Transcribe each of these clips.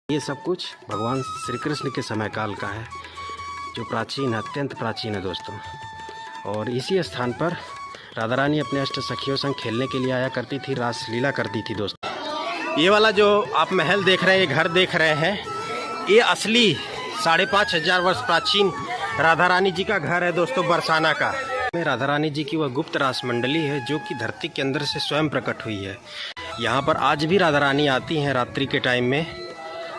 ये सब कुछ भगवान श्री कृष्ण के समय काल का है, जो प्राचीन, अत्यंत प्राचीन है दोस्तों। और इसी स्थान पर राधा रानी अपने अष्ट सखियों संग खेलने के लिए आया करती थी, रासलीला करती थी दोस्तों। ये वाला जो आप महल देख रहे हैं, ये घर देख रहे हैं, ये असली 5,500 वर्ष प्राचीन राधा रानी जी का घर है दोस्तों, बरसाना का। राधा रानी जी की वह गुप्त रास मंडली है जो कि धरती के अंदर से स्वयं प्रकट हुई है। यहाँ पर आज भी राधा रानी आती हैं रात्रि के टाइम में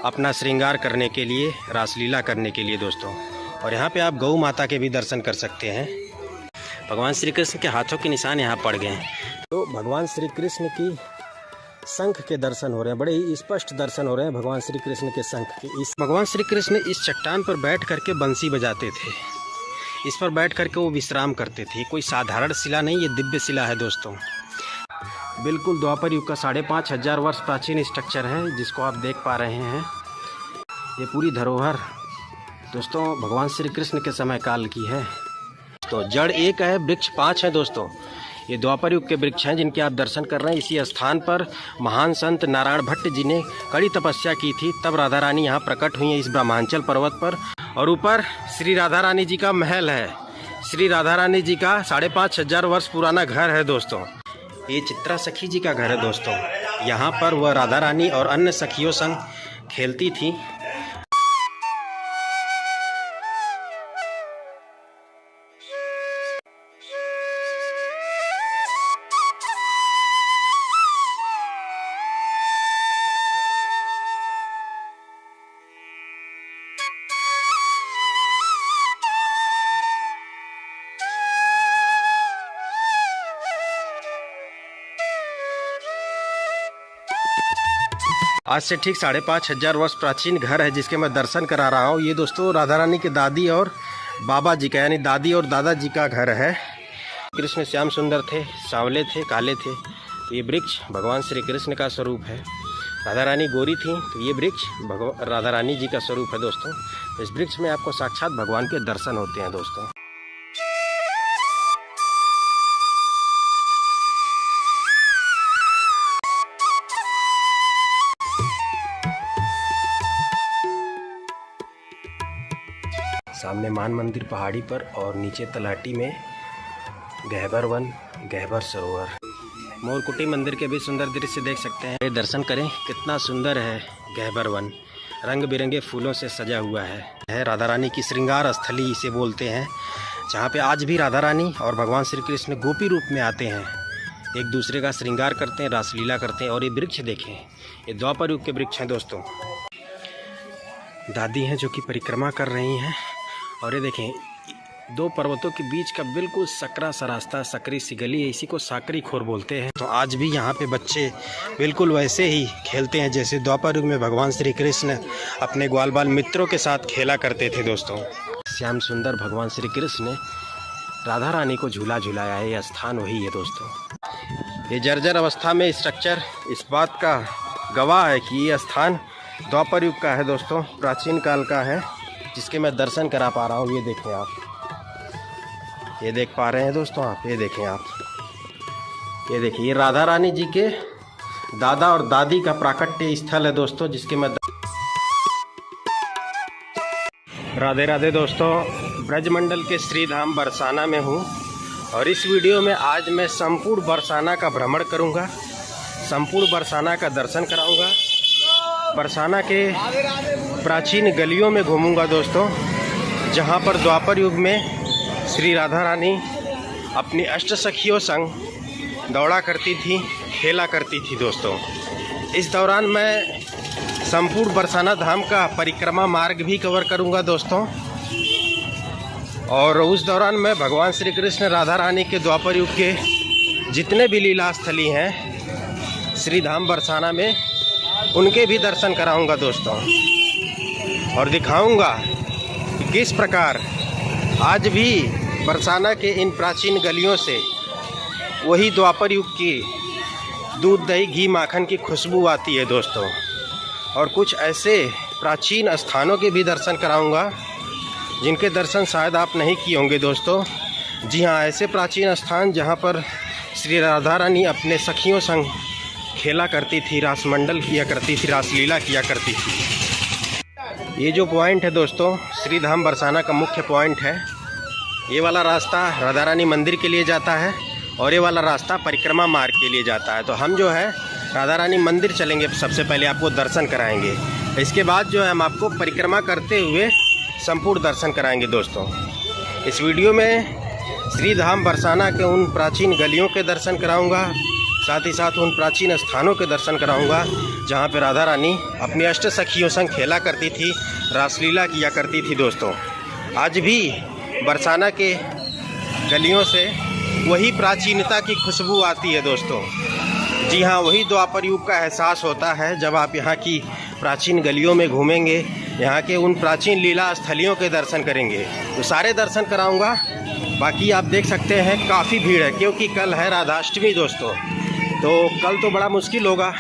अपना श्रृंगार करने के लिए, रासलीला करने के लिए दोस्तों। और यहाँ पे आप गौ माता के भी दर्शन कर सकते हैं। भगवान श्री कृष्ण के हाथों के निशान यहाँ पड़ गए हैं। तो भगवान श्री कृष्ण की शंख के दर्शन हो रहे हैं, बड़े ही स्पष्ट दर्शन हो रहे हैं भगवान श्री कृष्ण के शंख के। भगवान श्री कृष्ण इस चट्टान पर बैठ करके बंसी बजाते थे, इस पर बैठ करके वो विश्राम करते थे। कोई साधारण शिला नहीं, ये दिव्य शिला है दोस्तों। बिल्कुल द्वापर युग का 5,500 वर्ष प्राचीन स्ट्रक्चर है जिसको आप देख पा रहे हैं। ये पूरी धरोहर दोस्तों भगवान श्री कृष्ण के समय काल की है। तो जड़ एक है, वृक्ष 5 है दोस्तों। ये द्वापर युग के वृक्ष हैं जिनके आप दर्शन कर रहे हैं। इसी स्थान पर महान संत नारायण भट्ट जी ने कड़ी तपस्या की थी, तब राधा रानी यहाँ प्रकट हुई है इस ब्रह्मांचल पर्वत पर। और ऊपर श्री राधा रानी जी का महल है, श्री राधा रानी जी का 5,500 वर्ष पुराना घर है दोस्तों। ये चित्रा सखी जी का घर है दोस्तों। यहाँ पर वह राधा रानी और अन्य सखियों संग खेलती थी। आज से ठीक 5,500 वर्ष प्राचीन घर है जिसके मैं दर्शन करा रहा हूँ। ये दोस्तों राधा रानी के दादी और बाबा जी का, यानी दादी और दादाजी का घर है। कृष्ण श्याम सुंदर थे, सांवले थे, काले थे। तो ये वृक्ष भगवान श्री कृष्ण का स्वरूप है। राधा रानी गोरी थी, तो ये वृक्ष राधा रानी जी का स्वरूप है दोस्तों। इस वृक्ष में आपको साक्षात भगवान के दर्शन होते हैं दोस्तों। सामने मान मंदिर पहाड़ी पर और नीचे तलाटी में गहबर वन, गहबर सरोवर। मोरकुटी मंदिर के भी सुंदर दृश्य देख सकते हैं। दर्शन करें, कितना सुंदर है गहबर वन, रंग बिरंगे फूलों से सजा हुआ है। राधा रानी की श्रृंगार स्थली इसे बोलते हैं, जहाँ पे आज भी राधा रानी और भगवान श्री कृष्ण गोपी रूप में आते हैं, एक दूसरे का श्रृंगार करते हैं, रासलीला करते हैं। और ये वृक्ष देखें, ये द्वापर युग के वृक्ष हैं दोस्तों। दादी हैं जो कि परिक्रमा कर रही हैं। और ये देखें, 2 पर्वतों के बीच का बिल्कुल सकरा सा रास्ता, सकरी सी गली है, इसी को साकरी खोर बोलते हैं। तो आज भी यहाँ पे बच्चे बिल्कुल वैसे ही खेलते हैं जैसे द्वापर युग में भगवान श्री कृष्ण अपने ग्वाल बाल मित्रों के साथ खेला करते थे दोस्तों। श्याम सुंदर भगवान श्री कृष्ण ने राधा रानी को झूला झुलाया है, यह स्थान वही है दोस्तों। ये जर्जर अवस्था में स्ट्रक्चर इस बात का गवाह है कि ये स्थान द्वापर युग का है दोस्तों, प्राचीन काल का है, जिसके मैं दर्शन करा पा रहा हूँ। ये देखें आप, ये देख पा रहे हैं दोस्तों आप, ये देखें आप, ये देखिए, ये राधा रानी जी के दादा और दादी का प्राकट्य स्थल है दोस्तों, जिसके मैं राधे राधे दोस्तों। ब्रजमंडल के श्रीधाम बरसाना में हूँ और इस वीडियो में आज मैं संपूर्ण बरसाना का भ्रमण करूँगा, संपूर्ण बरसाना का दर्शन कराऊँगा, बरसाना के प्राचीन गलियों में घूमूंगा दोस्तों, जहां पर द्वापर युग में श्री राधा रानी अपनी अष्ट सखियों संग दौड़ा करती थी, खेला करती थी दोस्तों। इस दौरान मैं संपूर्ण बरसाना धाम का परिक्रमा मार्ग भी कवर करूंगा दोस्तों। और उस दौरान मैं भगवान श्री कृष्ण राधा रानी के द्वापर युग के जितने भी लीला स्थली हैं श्री धाम बरसाना में, उनके भी दर्शन कराऊंगा दोस्तों। और दिखाऊंगा कि किस प्रकार आज भी बरसाना के इन प्राचीन गलियों से वही द्वापर युग की दूध दही घी माखन की खुशबू आती है दोस्तों। और कुछ ऐसे प्राचीन स्थानों के भी दर्शन कराऊंगा जिनके दर्शन शायद आप नहीं किए होंगे दोस्तों। जी हाँ, ऐसे प्राचीन स्थान जहाँ पर श्री राधा रानी अपने सखियों संग खेला करती थी, रासमंडल किया करती थी, रासलीला किया करती थी। ये जो पॉइंट है दोस्तों, श्री धाम बरसाना का मुख्य पॉइंट है। ये वाला रास्ता राधा रानी मंदिर के लिए जाता है और ये वाला रास्ता परिक्रमा मार्ग के लिए जाता है। तो हम जो है राधा रानी मंदिर चलेंगे, सबसे पहले आपको दर्शन कराएंगे। इसके बाद जो है हम आपको परिक्रमा करते हुए संपूर्ण दर्शन कराएंगे दोस्तों। इस वीडियो में श्री धाम बरसाना के उन प्राचीन गलियों के दर्शन कराऊंगा, साथ ही साथ उन प्राचीन स्थानों के दर्शन कराऊंगा जहां पे राधा रानी अपनी अष्ट सखियों संग खेला करती थी, रासलीला किया करती थी दोस्तों। आज भी बरसाना के गलियों से वही प्राचीनता की खुशबू आती है दोस्तों। जी हाँ, वही द्वापर युग का एहसास होता है जब आप यहाँ की प्राचीन गलियों में घूमेंगे, यहाँ के उन प्राचीन लीला स्थलियों के दर्शन करेंगे। तो सारे दर्शन कराऊंगा। बाकी आप देख सकते हैं काफ़ी भीड़ है, क्योंकि कल है राधाष्टमी दोस्तों। तो कल तो बड़ा मुश्किल होगा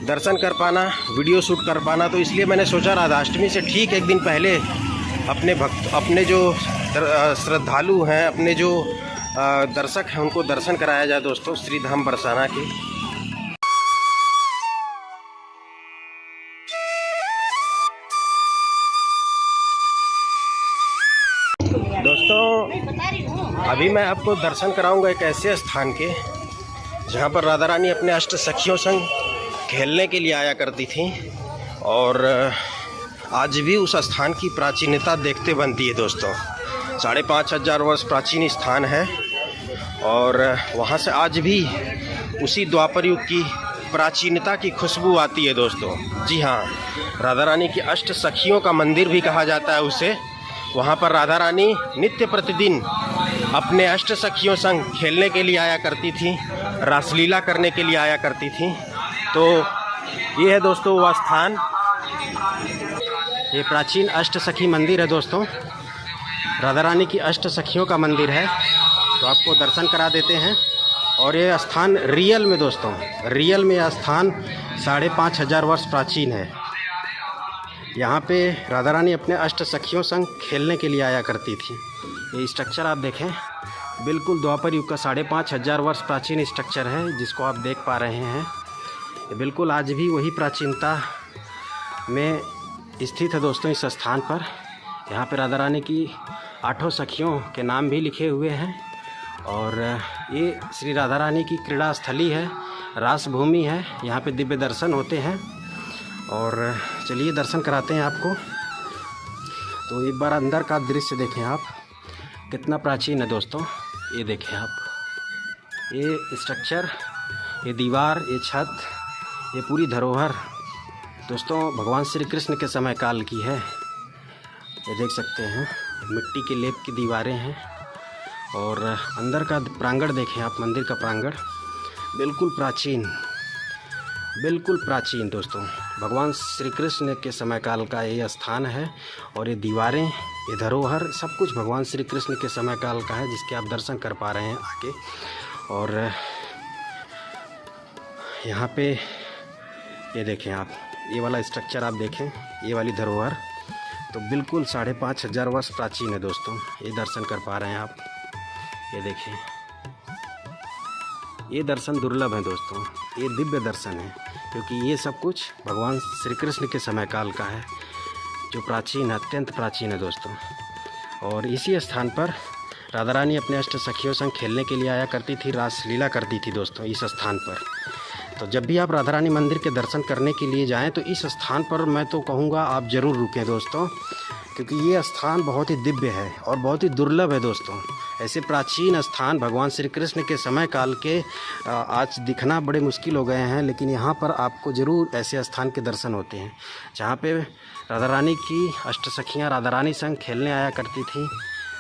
दर्शन कर पाना, वीडियो शूट कर पाना। तो इसलिए मैंने सोचा राधाष्टमी से ठीक एक दिन पहले अपने जो श्रद्धालु हैं, अपने जो दर्शक हैं, उनको दर्शन कराया जाए दोस्तों श्री धाम बरसाना के। दोस्तों अभी मैं आपको दर्शन कराऊंगा एक ऐसे स्थान के जहां पर राधा रानी अपने अष्ट सखियों संग खेलने के लिए आया करती थी, और आज भी उस स्थान की प्राचीनता देखते बनती है दोस्तों। 5,500 वर्ष प्राचीन स्थान है और वहाँ से आज भी उसी द्वापर युग की प्राचीनता की खुशबू आती है दोस्तों। जी हाँ, राधा रानी की अष्ट सखियों का मंदिर भी कहा जाता है उसे। वहाँ पर राधा रानी नित्य प्रतिदिन अपने अष्ट सखियों संग खेलने के लिए आया करती थी, रासलीला करने के लिए आया करती थी। तो ये है दोस्तों वह स्थान, ये प्राचीन अष्ट सखी मंदिर है दोस्तों। राधा रानी की अष्ट सखियों का मंदिर है। तो आपको दर्शन करा देते हैं। और ये स्थान रियल में दोस्तों, रियल में यह स्थान 5,500 वर्ष प्राचीन है। यहाँ पे राधा रानी अपने अष्ट सखियों संग खेलने के लिए आया करती थी। ये स्ट्रक्चर आप देखें, बिल्कुल द्वापर युग का 5,500 वर्ष प्राचीन स्ट्रक्चर है जिसको आप देख पा रहे हैं। ये बिल्कुल आज भी वही प्राचीनता में स्थित है दोस्तों इस स्थान पर। यहाँ पे राधा रानी की 8 सखियों के नाम भी लिखे हुए हैं। और ये श्री राधा रानी की क्रीड़ा स्थली है, रास भूमि है। यहाँ पे दिव्य दर्शन होते हैं। और चलिए दर्शन कराते हैं आपको। तो एक बार अंदर का दृश्य देखें आप, कितना प्राचीन है दोस्तों। ये देखें आप, ये स्ट्रक्चर, ये दीवार, ये छत, ये पूरी धरोहर दोस्तों भगवान श्री कृष्ण के समय काल की है। ये देख सकते हैं, मिट्टी के लेप की दीवारें हैं। और अंदर का प्रांगण देखें आप, मंदिर का प्रांगण बिल्कुल प्राचीन, बिल्कुल प्राचीन दोस्तों। भगवान श्री कृष्ण के समय काल का ये स्थान है। और ये दीवारें, ये धरोहर, सब कुछ भगवान श्री कृष्ण के समय काल का है, जिसके आप दर्शन कर पा रहे हैं आगे। और यहाँ पे ये देखें आप, ये वाला स्ट्रक्चर आप देखें, ये वाली धरोहर तो बिल्कुल 5,500 वर्ष प्राचीन है दोस्तों। ये दर्शन कर पा रहे हैं आप, ये देखें। ये दर्शन दुर्लभ है दोस्तों, ये दिव्य दर्शन है, क्योंकि ये सब कुछ भगवान श्री कृष्ण के समय काल का है, जो प्राचीन, अत्यंत प्राचीन है दोस्तों। और इसी स्थान पर राधा रानी अपने अष्ट सखियों संग खेलने के लिए आया करती थी, रासलीला करती थी दोस्तों इस स्थान पर। तो जब भी आप राधा रानी मंदिर के दर्शन करने के लिए जाएं तो इस स्थान पर मैं तो कहूँगा आप ज़रूर रुकें दोस्तों, क्योंकि ये स्थान बहुत ही दिव्य है और बहुत ही दुर्लभ है दोस्तों। ऐसे प्राचीन स्थान भगवान श्री कृष्ण के समय काल के आज दिखना बड़े मुश्किल हो गए हैं, लेकिन यहाँ पर आपको ज़रूर ऐसे स्थान के दर्शन होते हैं जहाँ पे राधा रानी की अष्ट सखियाँ राधा रानी संग खेलने आया करती थी,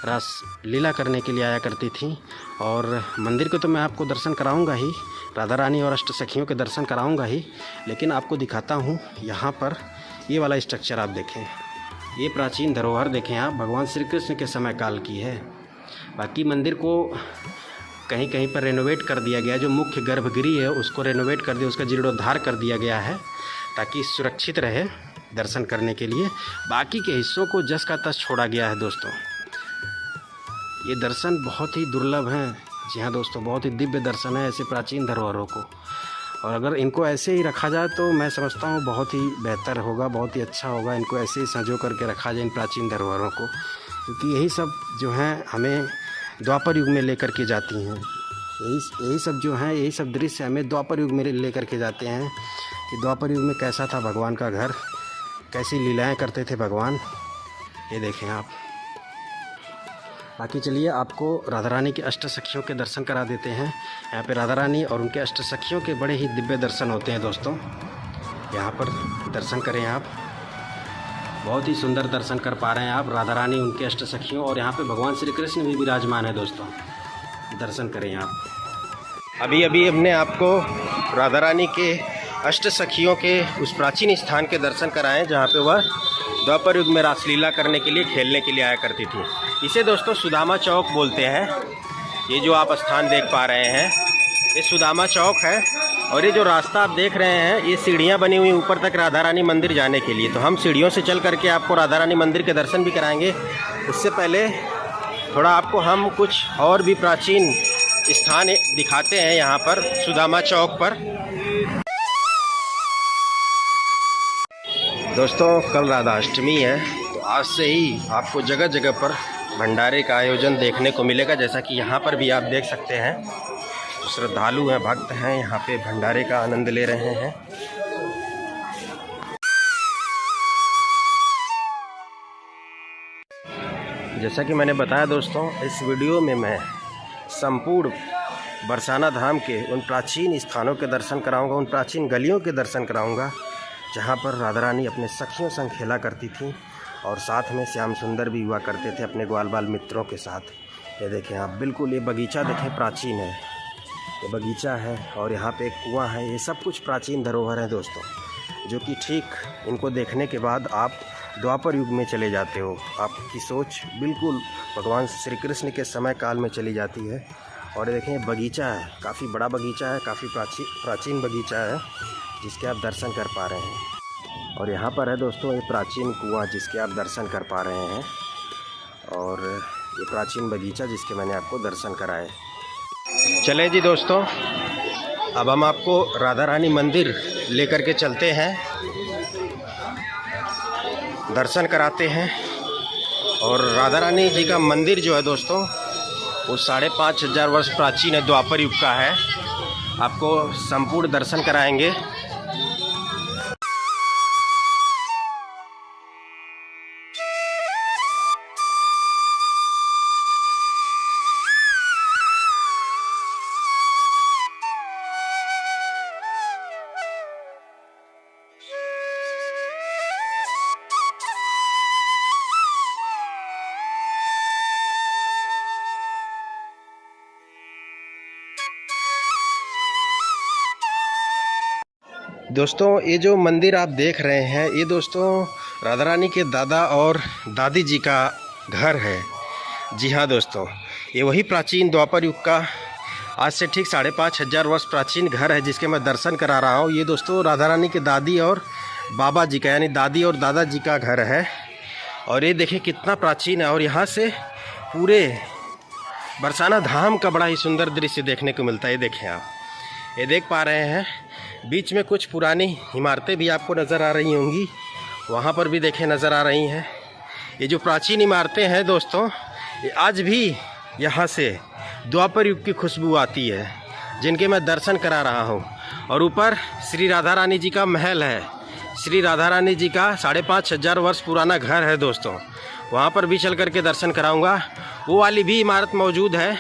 रास लीला करने के लिए आया करती थी। और मंदिर के तो मैं आपको दर्शन कराऊंगा ही, राधा रानी और अष्ट सखियों के दर्शन कराऊंगा ही, लेकिन आपको दिखाता हूँ यहाँ पर ये वाला स्ट्रक्चर आप देखें। ये प्राचीन धरोहर देखें आप, भगवान श्री कृष्ण के समय काल की है। बाकी मंदिर को कहीं कहीं पर रेनोवेट कर दिया गया, जो मुख्य गर्भगृह है उसको रेनोवेट कर दिया, उसका जीर्णोद्धार कर दिया गया है ताकि सुरक्षित रहे दर्शन करने के लिए। बाकी के हिस्सों को जस का तस छोड़ा गया है दोस्तों। ये दर्शन बहुत ही दुर्लभ हैं। जी हाँ दोस्तों, बहुत ही दिव्य दर्शन है ऐसे प्राचीन धरोहरों को। और अगर इनको ऐसे ही रखा जाए तो मैं समझता हूँ बहुत ही बेहतर होगा, बहुत ही अच्छा होगा। इनको ऐसे ही संजो करके रखा जाए इन प्राचीन धरोहरों को, क्योंकि यही सब जो हैं हमें द्वापर युग में लेकर के जाती हैं। यही सब जो हैं, यही सब दृश्य हमें द्वापर युग में लेकर के जाते हैं कि द्वापर युग में कैसा था भगवान का घर, कैसी लीलाएं करते थे भगवान। ये देखें आप। बाकी चलिए आपको राधा रानी के अष्ट सखियों के दर्शन करा देते हैं। यहाँ पे राधा रानी और उनके अष्ट सखियों के बड़े ही दिव्य दर्शन होते हैं दोस्तों। यहाँ पर दर्शन करें आप, बहुत ही सुंदर दर्शन कर पा रहे हैं आप राधा रानी, उनके अष्ट सखियों, और यहाँ पे भगवान श्री कृष्ण भी विराजमान है दोस्तों। दर्शन करें आप। अभी अभी हमने आपको राधा रानी के अष्ट सखियों के उस प्राचीन स्थान के दर्शन कराएं जहाँ पे वह द्वापर युग में रासलीला करने के लिए, खेलने के लिए आया करती थी। इसे दोस्तों सुदामा चौक बोलते हैं। ये जो आप स्थान देख पा रहे हैं ये सुदामा चौक है, और ये जो रास्ता आप देख रहे हैं ये सीढ़ियाँ बनी हुई ऊपर तक राधा रानी मंदिर जाने के लिए। तो हम सीढ़ियों से चल करके आपको राधा रानी मंदिर के दर्शन भी कराएंगे। उससे पहले थोड़ा आपको हम कुछ और भी प्राचीन स्थान दिखाते हैं यहाँ पर सुदामा चौक पर। दोस्तों कल राधा अष्टमी है, तो आज से ही आपको जगह जगह पर भंडारे का आयोजन देखने को मिलेगा। जैसा कि यहाँ पर भी आप देख सकते हैं, श्रद्धालु हैं, भक्त हैं, यहाँ पे भंडारे का आनंद ले रहे हैं। जैसा कि मैंने बताया दोस्तों, इस वीडियो में मैं संपूर्ण बरसाना धाम के उन प्राचीन स्थानों के दर्शन कराऊंगा, उन प्राचीन गलियों के दर्शन कराऊंगा जहाँ पर राधा रानी अपने सखियों संग खेला करती थी, और साथ में श्याम सुंदर भी हुआ करते थे अपने ग्वाल बाल मित्रों के साथ। ये देखें आप, बिल्कुल ये बगीचा देखें प्राचीन है, ये बगीचा है, और यहाँ पे एक कुआं है। ये सब कुछ प्राचीन धरोहर हैं दोस्तों, जो कि ठीक इनको देखने के बाद आप द्वापर युग में चले जाते हो। आपकी सोच बिल्कुल भगवान श्री कृष्ण के समय काल में चली जाती है। और देखें बगीचा है, काफ़ी बड़ा बगीचा है, काफ़ी प्राचीन बगीचा है जिसके आप दर्शन कर पा रहे हैं। और यहाँ पर है दोस्तों ये प्राचीन कुआं जिसके आप दर्शन कर पा रहे हैं, और ये प्राचीन बगीचा जिसके मैंने आपको दर्शन कराए। चले जी दोस्तों, अब हम आपको राधा रानी मंदिर लेकर के चलते हैं, दर्शन कराते हैं। और राधा रानी जी का मंदिर जो है दोस्तों वो 5,500 वर्ष प्राचीन है, द्वापर युग का है। आपको संपूर्ण दर्शन कराएंगे। दोस्तों ये जो मंदिर आप देख रहे हैं ये दोस्तों राधा रानी के दादा और दादी जी का घर है। जी हाँ दोस्तों, ये वही प्राचीन द्वापर युग का आज से ठीक 5,500 वर्ष प्राचीन घर है जिसके मैं दर्शन करा रहा हूँ। ये दोस्तों राधा रानी के दादी और बाबा जी का, यानी दादी और दादा जी का घर है। और ये देखें कितना प्राचीन है, और यहाँ से पूरे बरसाना धाम का बड़ा ही सुंदर दृश्य देखने को मिलता है। ये देखें आप, ये देख पा रहे हैं बीच में कुछ पुरानी इमारतें भी आपको नज़र आ रही होंगी, वहाँ पर भी देखें नज़र आ रही हैं। ये जो प्राचीन इमारतें हैं दोस्तों, ये आज भी यहाँ से द्वापर युग की खुशबू आती है, जिनके मैं दर्शन करा रहा हूँ। और ऊपर श्री राधा रानी जी का महल है, श्री राधा रानी जी का 5,500 वर्ष पुराना घर है दोस्तों, वहाँ पर भी चल करके दर्शन कराऊँगा। वो वाली भी इमारत मौजूद है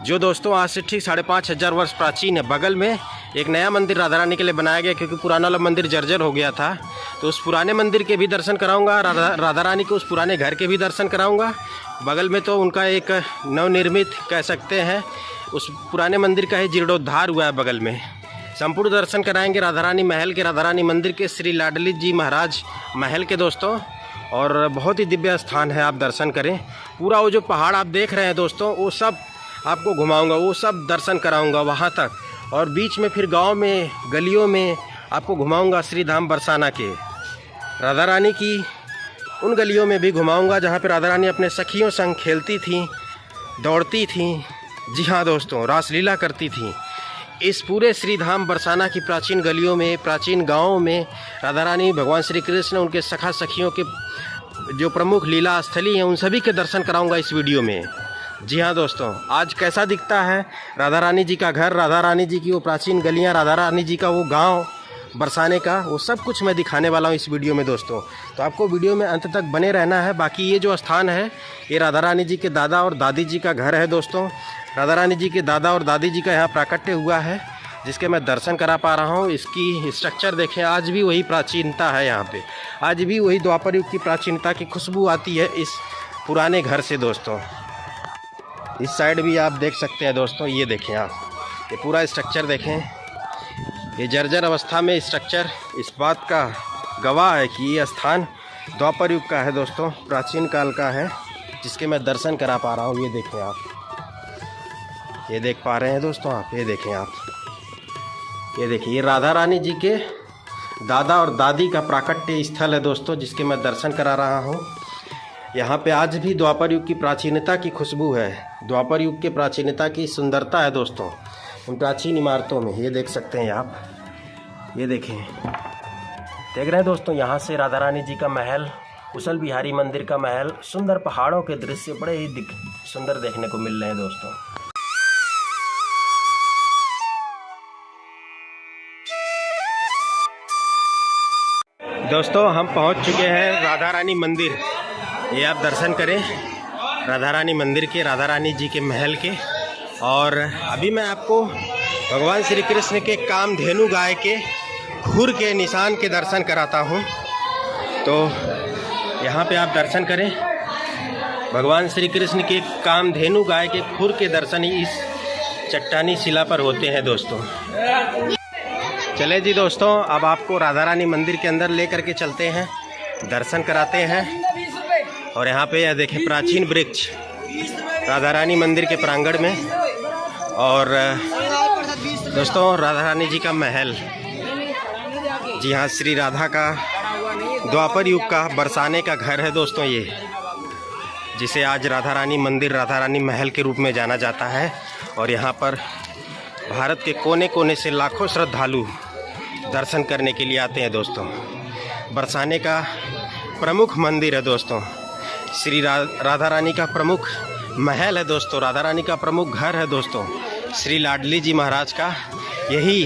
जो दोस्तों आज से ठीक 5,500 वर्ष प्राचीन है। बगल में एक नया मंदिर राधा रानी के लिए बनाया गया, क्योंकि पुराना वाला मंदिर जर्जर हो गया था। तो उस पुराने मंदिर के भी दर्शन कराऊंगा, राधा रानी के उस पुराने घर के भी दर्शन कराऊंगा। बगल में तो उनका एक नवनिर्मित कह सकते हैं, उस पुराने मंदिर का ही जीर्णोद्धार हुआ है बगल में। संपूर्ण दर्शन कराएंगे राधा रानी महल के, राधा रानी मंदिर के, श्री लाडली जी महाराज महल के दोस्तों। और बहुत ही दिव्य स्थान है, आप दर्शन करें। पूरा वो जो पहाड़ आप देख रहे हैं दोस्तों, वो सब आपको घुमाऊंगा, वो सब दर्शन कराऊंगा वहाँ तक। और बीच में फिर गांव में, गलियों में आपको घुमाऊंगा श्री धाम बरसाना के। राधा रानी की उन गलियों में भी घुमाऊंगा जहाँ पे राधा रानी अपने सखियों संग खेलती थी, दौड़ती थी। जी हाँ दोस्तों, रासलीला करती थी। इस पूरे श्री धाम बरसाना की प्राचीन गलियों में, प्राचीन गाँवों में राधा रानी, भगवान श्री कृष्ण, उनके सखा सखियों के जो प्रमुख लीला स्थली हैं, उन सभी के दर्शन कराऊंगा इस वीडियो में। जी हाँ दोस्तों, आज कैसा दिखता है राधा रानी जी का घर, राधा रानी जी की वो प्राचीन गलियाँ, राधा रानी जी का वो गाँव बरसाने का, वो सब कुछ मैं दिखाने वाला हूँ इस वीडियो में दोस्तों। तो आपको वीडियो में अंत तक बने रहना है। बाकी ये जो स्थान है, ये राधा रानी जी के दादा और दादी जी का घर है दोस्तों। राधा रानी जी के दादा और दादी जी का यहाँ प्राकट्य हुआ है, जिसके मैं दर्शन करा पा रहा हूँ। इसकी स्ट्रक्चर देखें, आज भी वही प्राचीनता है यहाँ पे, आज भी वही द्वापर युग की प्राचीनता की खुशबू आती है इस पुराने घर से दोस्तों। इस साइड भी आप देख सकते हैं दोस्तों, ये देखें आप, ये पूरा स्ट्रक्चर देखें, ये जर्जर अवस्था में स्ट्रक्चर इस बात का गवाह है कि ये स्थान द्वापर युग का है दोस्तों, प्राचीन काल का है, जिसके मैं दर्शन करा पा रहा हूँ। ये देखें आप, ये देख पा रहे हैं दोस्तों आप, ये देखें आप, ये देखिए, ये राधा रानी जी के दादा और दादी का प्राकट्य स्थल है दोस्तों, जिसके मैं दर्शन करा रहा हूँ। यहाँ पे आज भी द्वापर युग की प्राचीनता की खुशबू है, द्वापर युग के प्राचीनता की सुंदरता है दोस्तों उन प्राचीन इमारतों में। ये देख सकते हैं आप, ये देखें, देख रहे हैं दोस्तों, यहाँ से राधा रानी जी का महल, कुशल बिहारी मंदिर का महल, सुंदर पहाड़ों के दृश्य बड़े ही सुंदर देखने को मिल रहे हैं दोस्तों। दोस्तों हम पहुँच चुके हैं राधा रानी मंदिर। ये आप दर्शन करें राधा रानी मंदिर के, राधा रानी जी के महल के। और अभी मैं आपको भगवान श्री कृष्ण के कामधेनु गाय के खुर के निशान के दर्शन कराता हूँ। तो यहाँ पे आप दर्शन करें, भगवान श्री कृष्ण के कामधेनु गाय के खुर के दर्शन इस चट्टानी शिला पर होते हैं दोस्तों। चले जी दोस्तों, अब आपको राधा रानी मंदिर के अंदर ले करके चलते हैं, दर्शन कराते हैं। और यहाँ पे यह देखें प्राचीन वृक्ष राधा रानी मंदिर के प्रांगण में। और दोस्तों राधा रानी जी का महल, जी हाँ, श्री राधा का द्वापर युग का बरसाने का घर है दोस्तों ये, जिसे आज राधा रानी मंदिर, राधा रानी महल के रूप में जाना जाता है। और यहाँ पर भारत के कोने कोने से लाखों श्रद्धालु दर्शन करने के लिए आते हैं दोस्तों। बरसाने का प्रमुख मंदिर है दोस्तों, श्री राधा रानी का प्रमुख महल है दोस्तों, राधा रानी का प्रमुख घर है दोस्तों, श्री लाडली जी महाराज का। यही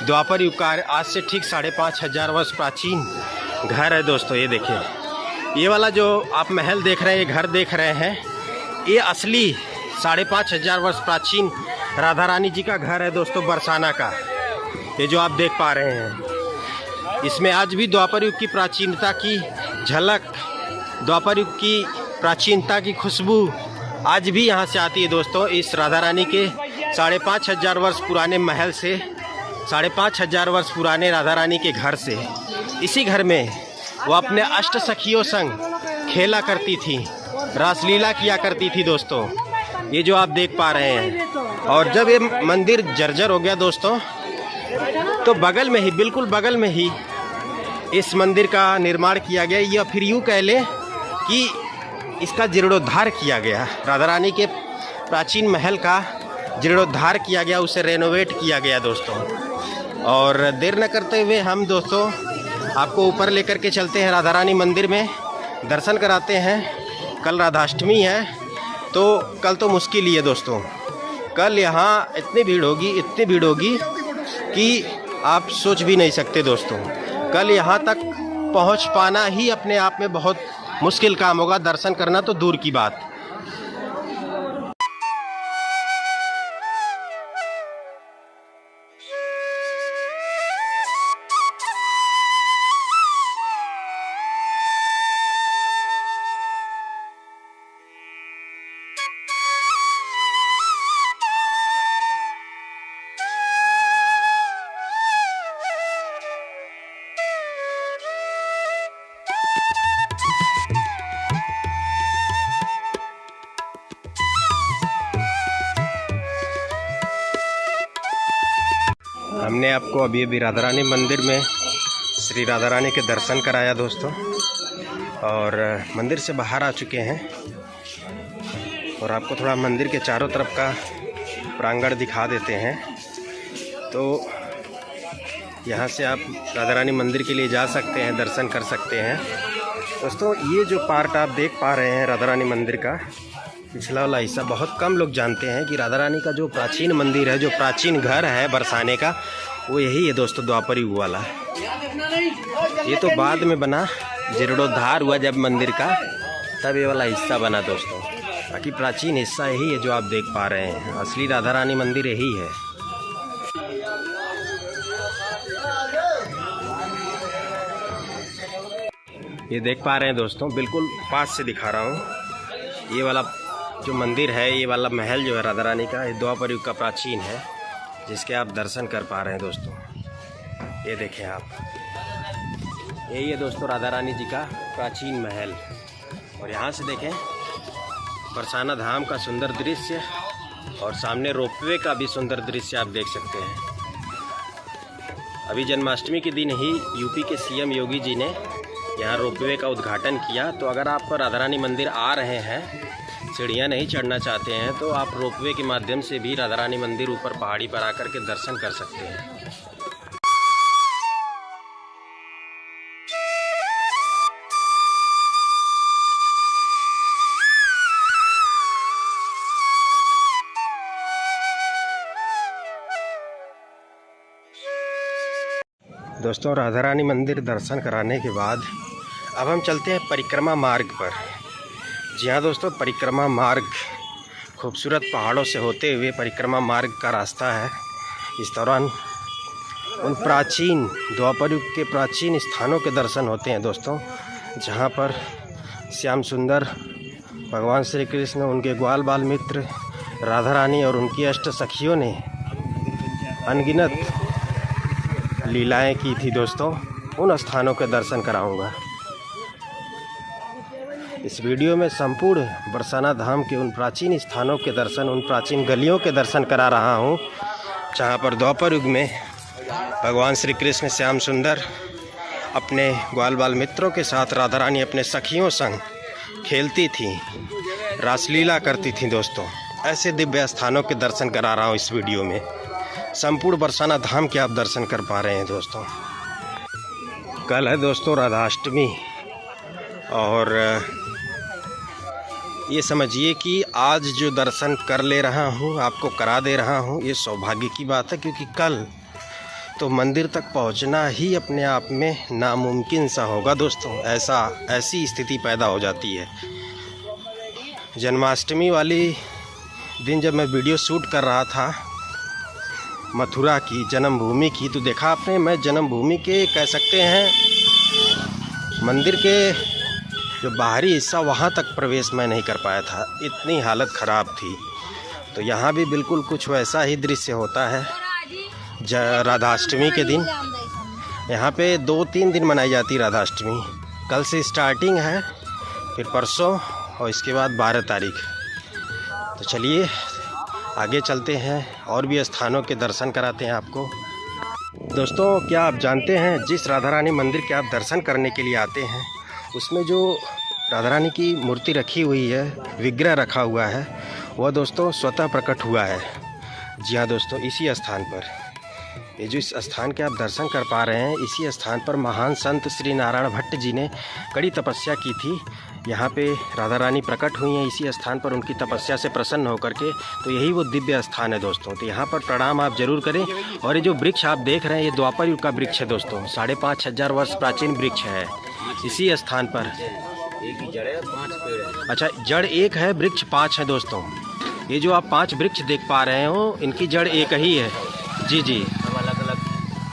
द्वापर युग का आज से ठीक 5,500 वर्ष प्राचीन घर है दोस्तों। ये देखिए, ये वाला जो आप महल देख रहे हैं, ये घर देख रहे हैं, ये असली 5,500 वर्ष प्राचीन राधा रानी जी का घर है दोस्तों, बरसाना का। ये जो आप देख पा रहे हैं, इसमें आज भी द्वापर युग की प्राचीनता की झलक, द्वापर युग की प्राचीनता की खुशबू आज भी यहाँ से आती है दोस्तों। इस राधा रानी के 5,500 वर्ष पुराने महल से, 5,500 वर्ष पुराने राधा रानी के घर से। इसी घर में वो अपने अष्ट सखियों संग खेला करती थी, रासलीला किया करती थी दोस्तों। ये जो आप देख पा रहे हैं। और जब ये मंदिर जर्जर हो गया दोस्तों, तो बगल में ही, बिल्कुल बगल में ही इस मंदिर का निर्माण किया गया, या फिर यूँ कह लें कि इसका जीर्णोद्धार किया गया। राधा रानी के प्राचीन महल का जीर्णोद्धार किया गया, उसे रेनोवेट किया गया दोस्तों। और देर न करते हुए हम दोस्तों आपको ऊपर लेकर के चलते हैं, राधा रानी मंदिर में दर्शन कराते हैं। कल राधाष्टमी है, तो कल तो मुश्किल ही है दोस्तों। कल यहाँ इतनी भीड़ होगी कि आप सोच भी नहीं सकते दोस्तों। कल यहाँ तक पहुँच पाना ही अपने आप में बहुत मुश्किल काम होगा, दर्शन करना तो दूर की बात। हमने आपको अभी राधा रानी मंदिर में श्री राधा रानी के दर्शन कराया दोस्तों, और मंदिर से बाहर आ चुके हैं और आपको थोड़ा मंदिर के चारों तरफ का प्रांगण दिखा देते हैं। तो यहाँ से आप राधा रानी मंदिर के लिए जा सकते हैं, दर्शन कर सकते हैं। दोस्तों ये जो पार्ट आप देख पा रहे हैं राधा रानी मंदिर का पिछला वाला हिस्सा, बहुत कम लोग जानते हैं कि राधा रानी का जो प्राचीन मंदिर है, जो प्राचीन घर है बरसाने का, वो यही है दोस्तों, द्वापर युग वाला। ये तो बाद में बना, जीर्णोद्धार हुआ जब मंदिर का, तब ये वाला हिस्सा बना दोस्तों। बाकी प्राचीन हिस्सा यही है जो आप देख पा रहे हैं। असली राधा रानी मंदिर यही है। ये देख पा रहे हैं दोस्तों, बिल्कुल पास से दिखा रहा हूँ। ये वाला जो मंदिर है, ये वाला महल जो है राधा रानी का, ये द्वापर युग का प्राचीन है, जिसके आप दर्शन कर पा रहे हैं दोस्तों। ये देखें आप, यही है दोस्तों राधा रानी जी का प्राचीन महल। और यहाँ से देखें बरसाना धाम का सुंदर दृश्य, और सामने रोपवे का भी सुंदर दृश्य आप देख सकते हैं। अभी जन्माष्टमी के दिन ही यूपी के सीएम योगी जी ने यहाँ रोपवे का उद्घाटन किया। तो अगर आप राधा रानी मंदिर आ रहे हैं, सीढ़ियाँ नहीं चढ़ना चाहते हैं, तो आप रोपवे के माध्यम से भी राधा रानी मंदिर ऊपर पहाड़ी पर आकर के दर्शन कर सकते हैं। दोस्तों राधा रानी मंदिर दर्शन कराने के बाद अब हम चलते हैं परिक्रमा मार्ग पर। जी हाँ दोस्तों, परिक्रमा मार्ग खूबसूरत पहाड़ों से होते हुए परिक्रमा मार्ग का रास्ता है। इस दौरान उन प्राचीन द्वापर युग के प्राचीन स्थानों के दर्शन होते हैं दोस्तों, जहाँ पर श्याम सुंदर, भगवान श्री कृष्ण, उनके ग्वाल बाल मित्र राधा रानी और उनकी अष्ट सखियों ने अनगिनत लीलाएं की थी दोस्तों। उन स्थानों के दर्शन कराऊंगा। इस वीडियो में संपूर्ण बरसाना धाम के उन प्राचीन स्थानों के दर्शन, उन प्राचीन गलियों के दर्शन करा रहा हूं, जहां पर द्वापर युग में भगवान श्री कृष्ण श्याम सुंदर अपने ग्वाल बाल मित्रों के साथ राधा रानी अपने सखियों संग खेलती थी, रासलीला करती थी दोस्तों। ऐसे दिव्य स्थानों के दर्शन करा रहा हूँ इस वीडियो में। संपूर्ण बरसाना धाम के आप दर्शन कर पा रहे हैं दोस्तों। कल है दोस्तों राधाष्टमी, और ये समझिए कि आज जो दर्शन कर ले रहा हूँ, आपको करा दे रहा हूँ, ये सौभाग्य की बात है, क्योंकि कल तो मंदिर तक पहुँचना ही अपने आप में नामुमकिन सा होगा दोस्तों। ऐसी स्थिति पैदा हो जाती है। जन्माष्टमी वाली दिन जब मैं वीडियो शूट कर रहा था मथुरा की, जन्मभूमि की, तो देखा आपने, मैं जन्मभूमि के कह सकते हैं मंदिर के जो बाहरी हिस्सा, वहाँ तक प्रवेश मैं नहीं कर पाया था, इतनी हालत ख़राब थी। तो यहाँ भी बिल्कुल कुछ वैसा ही दृश्य होता है। राधाष्टमी के दिन यहाँ पे 2-3 दिन मनाई जाती राधाष्टमी। कल से स्टार्टिंग है, फिर परसों, और इसके बाद 12 तारीख। तो चलिए आगे चलते हैं और भी स्थानों के दर्शन कराते हैं आपको। दोस्तों क्या आप जानते हैं, जिस राधा रानी मंदिर के आप दर्शन करने के लिए आते हैं, उसमें जो राधा रानी की मूर्ति रखी हुई है, विग्रह रखा हुआ है, वह दोस्तों स्वतः प्रकट हुआ है। जी हाँ दोस्तों, इसी स्थान पर, ये जो इस स्थान के आप दर्शन कर पा रहे हैं, इसी स्थान पर महान संत श्री नारायण भट्ट जी ने कड़ी तपस्या की थी। यहाँ पे राधा रानी प्रकट हुई हैं इसी स्थान पर, उनकी तपस्या से प्रसन्न होकर के। तो यही वो दिव्य स्थान है दोस्तों। तो यहाँ पर प्रणाम आप जरूर करें। और ये जो वृक्ष आप देख रहे हैं, ये द्वापर युग का वृक्ष है दोस्तों। 5,500 वर्ष प्राचीन वृक्ष है इसी स्थान पर। एक ही जड़ है, 5 पेड़ है। अच्छा, जड़ एक है, वृक्ष 5 है दोस्तों। ये जो आप 5 वृक्ष देख पा रहे हो, इनकी जड़ एक ही है। जी जी, सब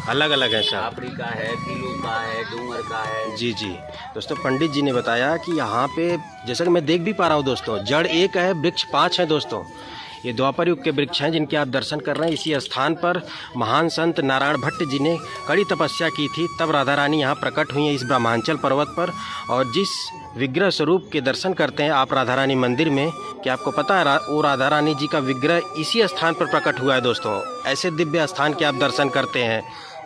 अलग अलग है सर। आपड़ी का है, किलो का है, डूंगर का है। जी जी दोस्तों, पंडित जी ने बताया कि यहाँ पे, जैसा कि मैं देख भी पा रहा हूँ दोस्तों, जड़ एक है, वृक्ष 5 है दोस्तों। ये द्वापर युग के वृक्ष हैं जिनके आप दर्शन कर रहे हैं। इसी स्थान पर महान संत नारायण भट्ट जी ने कड़ी तपस्या की थी, तब राधा रानी यहाँ प्रकट हुई हैं इस ब्रह्मांचल पर्वत पर। और जिस विग्रह स्वरूप के दर्शन करते हैं आप राधा रानी मंदिर में, क्या आपको पता है वो राधा रानी जी का विग्रह इसी स्थान पर प्रकट हुआ है दोस्तों। ऐसे दिव्य स्थान के आप दर्शन करते हैं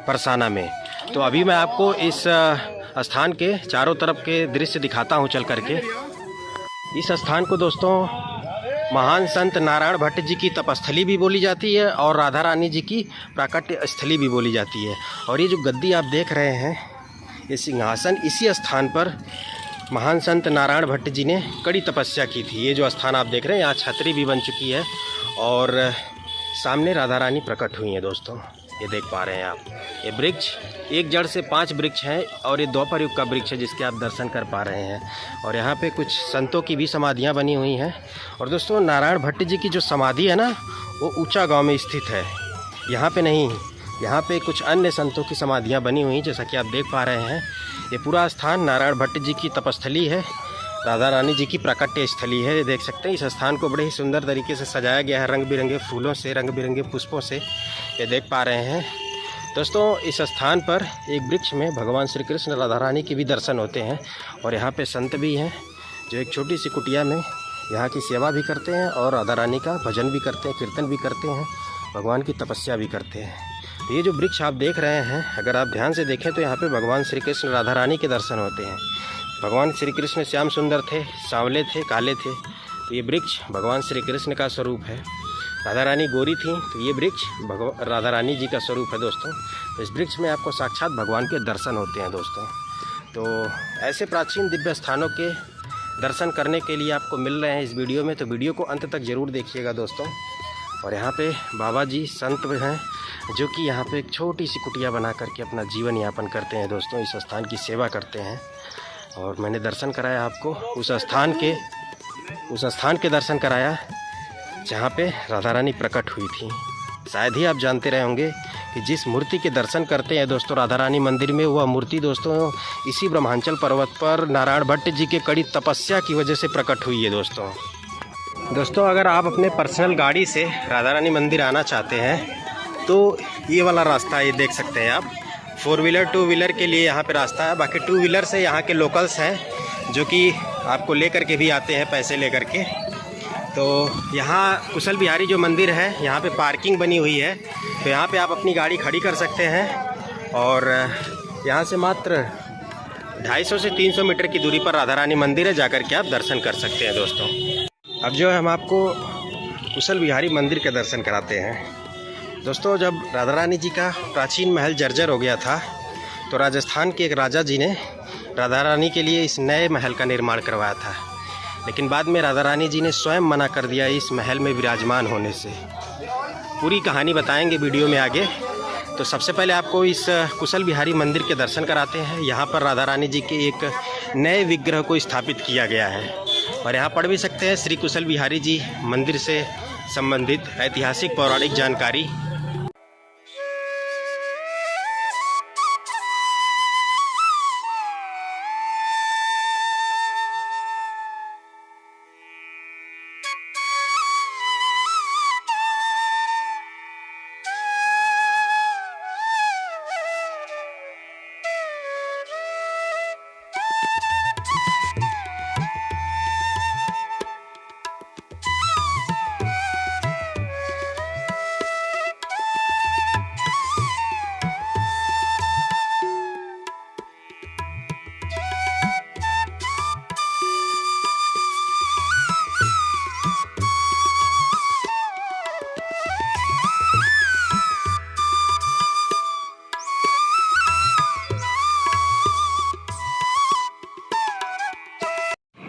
बरसाना में। तो अभी मैं आपको इस स्थान के चारों तरफ के दृश्य दिखाता हूँ चल करके। इस स्थान को दोस्तों महान संत नारायण भट्ट जी की तपस्थली भी बोली जाती है और राधा रानी जी की प्राकट्य स्थली भी बोली जाती है। और ये जो गद्दी आप देख रहे हैं, ये सिंहासन, इसी स्थान पर महान संत नारायण भट्ट जी ने कड़ी तपस्या की थी। ये जो स्थान आप देख रहे हैं, यहाँ छतरी भी बन चुकी है और सामने राधा रानी प्रकट हुई हैं दोस्तों। ये देख पा रहे हैं आप, ये वृक्ष एक जड़ से 5 वृक्ष हैं और ये द्वापर युग का वृक्ष है जिसके आप दर्शन कर पा रहे हैं। और यहाँ पे कुछ संतों की भी समाधियाँ बनी हुई हैं। और दोस्तों, नारायण भट्ट जी की जो समाधि है ना, वो ऊंचा गांव में स्थित है, यहाँ पे नहीं। यहाँ पे कुछ अन्य संतों की समाधियाँ बनी हुई, जैसा कि आप देख पा रहे हैं। ये पूरा स्थान नारायण भट्ट जी की तपस्थली है, राधा रानी जी की प्राकट्य स्थली है। ये देख सकते हैं, इस स्थान को बड़े ही सुंदर तरीके से सजाया गया है, रंग बिरंगे फूलों से, रंग बिरंगे पुष्पों से। ये देख पा रहे हैं दोस्तों, इस स्थान पर एक वृक्ष में भगवान श्री कृष्ण राधा रानी के भी दर्शन होते हैं। और यहाँ पे संत भी हैं जो एक छोटी सी कुटिया में यहाँ की सेवा भी करते हैं और राधा रानी का भजन भी करते हैं, कीर्तन भी करते हैं, भगवान की तपस्या भी करते हैं। ये जो वृक्ष आप देख रहे हैं, अगर आप ध्यान से देखें तो यहाँ पे भगवान श्री कृष्ण राधा रानी के दर्शन होते हैं। भगवान श्री कृष्ण श्याम सुंदर थे, सांवले थे, काले थे, तो ये वृक्ष भगवान श्री कृष्ण का स्वरूप है। राधा रानी गोरी थी, तो ये वृक्ष राधा रानी जी का स्वरूप है दोस्तों। तो इस वृक्ष में आपको साक्षात भगवान के दर्शन होते हैं दोस्तों। तो ऐसे प्राचीन दिव्य स्थानों के दर्शन करने के लिए आपको मिल रहे हैं इस वीडियो में, तो वीडियो को अंत तक ज़रूर देखिएगा दोस्तों। और यहाँ पे बाबा जी संत हैं जो कि यहाँ पे एक छोटी सी कुटिया बना करके अपना जीवन यापन करते हैं दोस्तों, इस स्थान की सेवा करते हैं। और मैंने दर्शन कराया आपको उस स्थान के दर्शन कराया जहाँ पे राधा रानी प्रकट हुई थी। शायद ही आप जानते रहे होंगे कि जिस मूर्ति के दर्शन करते हैं दोस्तों राधा रानी मंदिर में, वह मूर्ति दोस्तों इसी ब्रह्मांचल पर्वत पर नारायण भट्ट जी के कड़ी तपस्या की वजह से प्रकट हुई है दोस्तों। अगर आप अपने पर्सनल गाड़ी से राधा रानी मंदिर आना चाहते हैं तो ये वाला रास्ता ये देख सकते हैं आप। 4 व्हीलर 2 व्हीलर के लिए यहाँ पे रास्ता है। बाकी 2 व्हीलर से यहाँ के लोकल्स हैं जो कि आपको लेकर के भी आते हैं, पैसे लेकर के। तो यहाँ कुशल बिहारी जो मंदिर है, यहाँ पे पार्किंग बनी हुई है, तो यहाँ पे आप अपनी गाड़ी खड़ी कर सकते हैं। और यहाँ से मात्र 250 से 300 मीटर की दूरी पर राधा रानी मंदिर है, जाकर के आप दर्शन कर सकते हैं दोस्तों। अब जो है हम आपको कुशल बिहारी मंदिर के दर्शन कराते हैं दोस्तों। जब राधा रानी जी का प्राचीन महल जर्जर हो गया था तो राजस्थान के एक राजा जी ने राधा रानी के लिए इस नए महल का निर्माण करवाया था, लेकिन बाद में राधा रानी जी ने स्वयं मना कर दिया इस महल में विराजमान होने से। पूरी कहानी बताएंगे वीडियो में आगे। तो सबसे पहले आपको इस कुशल बिहारी मंदिर के दर्शन कराते हैं। यहाँ पर राधा रानी जी के एक नए विग्रह को स्थापित किया गया है और यहाँ पढ़ भी सकते हैं श्री कुशल बिहारी जी मंदिर से संबंधित ऐतिहासिक पौराणिक जानकारी।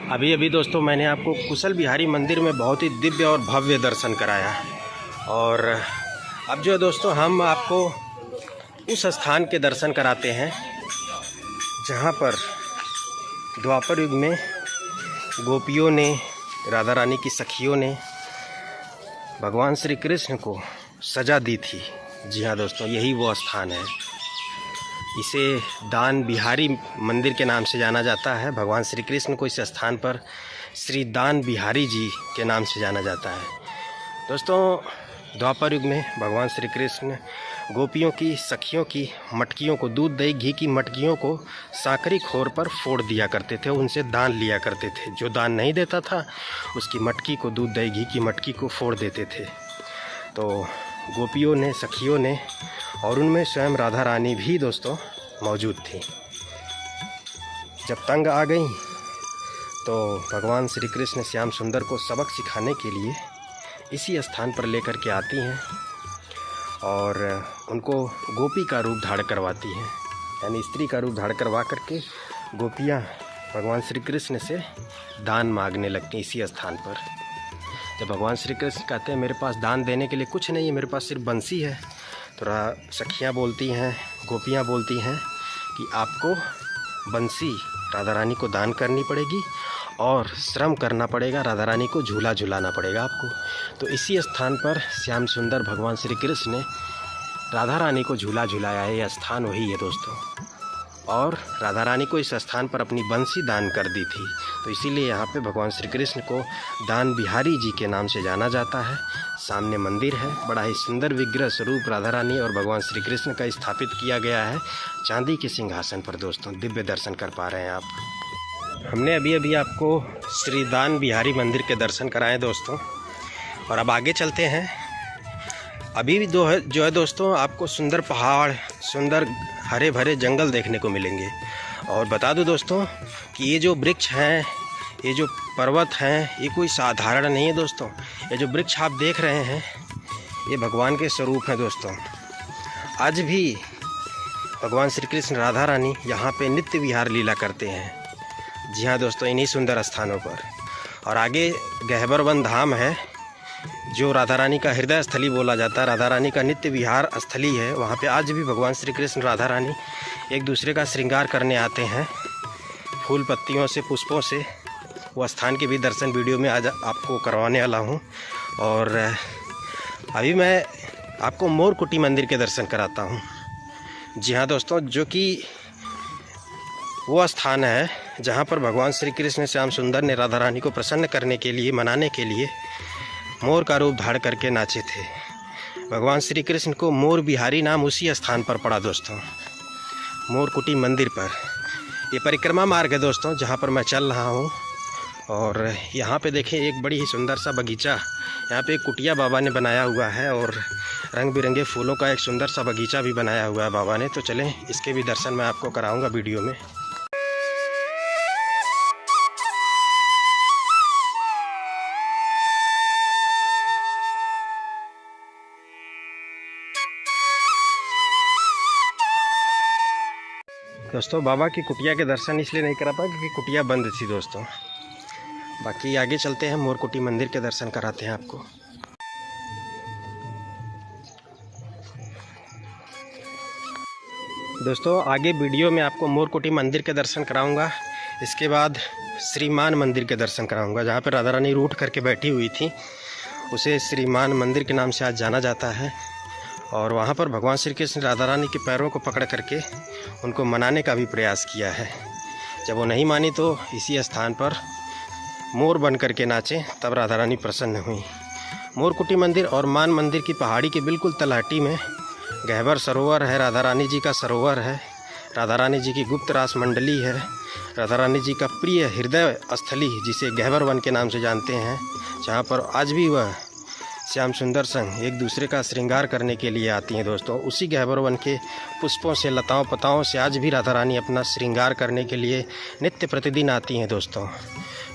अभी दोस्तों मैंने आपको कुशल बिहारी मंदिर में बहुत ही दिव्य और भव्य दर्शन कराया। और अब जो दोस्तों हम आपको उस स्थान के दर्शन कराते हैं जहाँ पर द्वापर युग में गोपियों ने, राधा रानी की सखियों ने भगवान श्री कृष्ण को सजा दी थी। जी हाँ दोस्तों, यही वो स्थान है। इसे दान बिहारी मंदिर के नाम से जाना जाता है। भगवान श्री कृष्ण को इस स्थान पर श्री दान बिहारी जी के नाम से जाना जाता है। दोस्तों, द्वापर युग में भगवान श्री कृष्ण गोपियों की, सखियों की मटकियों को, दूध दही घी की मटकियों को साकरी खोर पर फोड़ दिया करते थे, उनसे दान लिया करते थे। जो दान नहीं देता था उसकी मटकी को, दूध दही घी की मटकी को फोड़ देते थे। तो गोपियों ने, सखियों ने, और उनमें स्वयं राधा रानी भी दोस्तों मौजूद थी। जब तंग आ गई तो भगवान श्री कृष्ण श्याम सुंदर को सबक सिखाने के लिए इसी स्थान पर लेकर के आती हैं और उनको गोपी का रूप धारण करवाती हैं, यानी स्त्री का रूप धारण करवा करके गोपियाँ भगवान श्री कृष्ण से दान मांगने लगती हैं इसी स्थान पर। जब भगवान श्री कृष्ण कहते हैं मेरे पास दान देने के लिए कुछ नहीं है, मेरे पास सिर्फ बंसी है, तो सखियाँ बोलती हैं, गोपियाँ बोलती हैं कि आपको बंसी राधा रानी को दान करनी पड़ेगी और श्रम करना पड़ेगा, राधा रानी को झूला झुलाना पड़ेगा आपको। तो इसी स्थान पर श्याम सुंदर भगवान श्री कृष्ण ने राधा रानी को झूला झुलाया है। यह स्थान वही है दोस्तों, और राधा रानी को इस स्थान पर अपनी बंसी दान कर दी थी, तो इसीलिए यहाँ पे भगवान श्री कृष्ण को दान बिहारी जी के नाम से जाना जाता है। सामने मंदिर है, बड़ा ही सुंदर विग्रह स्वरूप राधा रानी और भगवान श्री कृष्ण का स्थापित किया गया है चांदी के सिंहासन पर। दोस्तों दिव्य दर्शन कर पा रहे हैं आप। हमने अभी आपको श्री दान बिहारी मंदिर के दर्शन कराए दोस्तों, और अब आगे चलते हैं। अभी भी जो है दोस्तों, आपको सुंदर पहाड़, सुंदर हरे भरे जंगल देखने को मिलेंगे। और बता दूं दोस्तों कि ये जो वृक्ष हैं, ये जो पर्वत हैं, ये कोई साधारण नहीं है दोस्तों। ये जो वृक्ष आप देख रहे हैं ये भगवान के स्वरूप हैं दोस्तों। आज भी भगवान श्री कृष्ण राधा रानी यहाँ पे नित्य विहार लीला करते हैं। जी हाँ दोस्तों, इन्हीं सुंदर स्थानों पर। और आगे गहबर वन धाम है जो राधा रानी का हृदय स्थली बोला जाता है, राधा रानी का नित्य विहार स्थली है। वहाँ पे आज भी भगवान श्री कृष्ण राधा रानी एक दूसरे का श्रृंगार करने आते हैं फूल पत्तियों से, पुष्पों से। वो स्थान के भी दर्शन वीडियो में आज आपको करवाने वाला हूँ। और अभी मैं आपको मोरकुटी मंदिर के दर्शन कराता हूँ। जी हाँ दोस्तों, जो कि वो स्थान है जहाँ पर भगवान श्री कृष्ण श्याम सुंदर ने राधा रानी को प्रसन्न करने के लिए, मनाने के लिए मोर का रूप धारण करके नाचे थे। भगवान श्री कृष्ण को मोर बिहारी नाम उसी स्थान पर पड़ा दोस्तों, मोरकुटी मंदिर पर। ये परिक्रमा मार्ग है दोस्तों जहाँ पर मैं चल रहा हूँ। और यहाँ पे देखें एक बड़ी ही सुंदर सा बगीचा, यहाँ पे एक कुटिया बाबा ने बनाया हुआ है और रंग बिरंगे फूलों का एक सुंदर सा बगीचा भी बनाया हुआ है बाबा ने। तो चलें इसके भी दर्शन मैं आपको कराऊँगा वीडियो में। दोस्तों बाबा की कुटिया के दर्शन इसलिए नहीं करा पाया क्योंकि कुटिया बंद थी दोस्तों। बाकी आगे चलते हैं, मोरकुटी मंदिर के दर्शन कराते हैं आपको। दोस्तों आगे वीडियो में आपको मोरकुटी मंदिर के दर्शन कराऊंगा। इसके बाद श्रीमान मंदिर के दर्शन कराऊंगा, जहाँ पर राधा रानी रूठ करके बैठी हुई थी, उसे श्रीमान मंदिर के नाम से आज जाना जाता है। और वहाँ पर भगवान श्री कृष्ण राधा रानी के पैरों को पकड़ करके उनको मनाने का भी प्रयास किया है। जब वो नहीं मानी तो इसी स्थान पर मोर बन करके नाचे, तब राधा रानी प्रसन्न हुई। मोरकुटी मंदिर और मान मंदिर की पहाड़ी के बिल्कुल तलहटी में गहबर सरोवर है, राधा रानी जी का सरोवर है, राधा रानी जी की गुप्त रास मंडली है, राधा रानी जी का प्रिय हृदय स्थली जिसे गहबर वन के नाम से जानते हैं, जहाँ पर आज भी वह श्याम सुंदर संग एक दूसरे का श्रृंगार करने के लिए आती हैं दोस्तों। उसी गहबर वन के पुष्पों से, लताओं पताओं से आज भी राधा रानी अपना श्रृंगार करने के लिए नित्य प्रतिदिन आती हैं दोस्तों।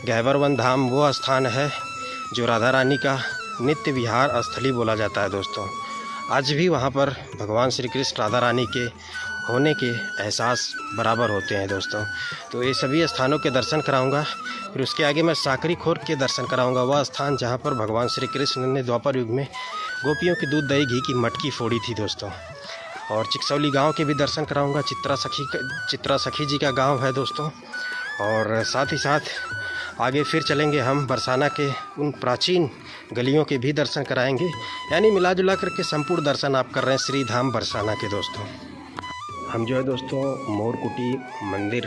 गहबर वन धाम वो स्थान है जो राधा रानी का नित्य विहार स्थली बोला जाता है दोस्तों। आज भी वहाँ पर भगवान श्री कृष्ण राधा रानी के होने के एहसास बराबर होते हैं दोस्तों। तो ये सभी स्थानों के दर्शन कराऊंगा। फिर उसके आगे मैं साकरी खोर के दर्शन कराऊंगा, वह स्थान जहाँ पर भगवान श्री कृष्ण ने द्वापर युग में गोपियों की दूध दही घी की मटकी फोड़ी थी दोस्तों। और चिकसौली गांव के भी दर्शन कराऊंगा। चित्रा सखी जी का गांव है दोस्तों। और साथ ही साथ आगे फिर चलेंगे हम बरसाना के उन प्राचीन गलियों के भी दर्शन कराएंगे। यानी मिला जुला करके संपूर्ण दर्शन आप कर रहे हैं श्री धाम बरसाना के दोस्तों। हम जो है दोस्तों मोरकुटी मंदिर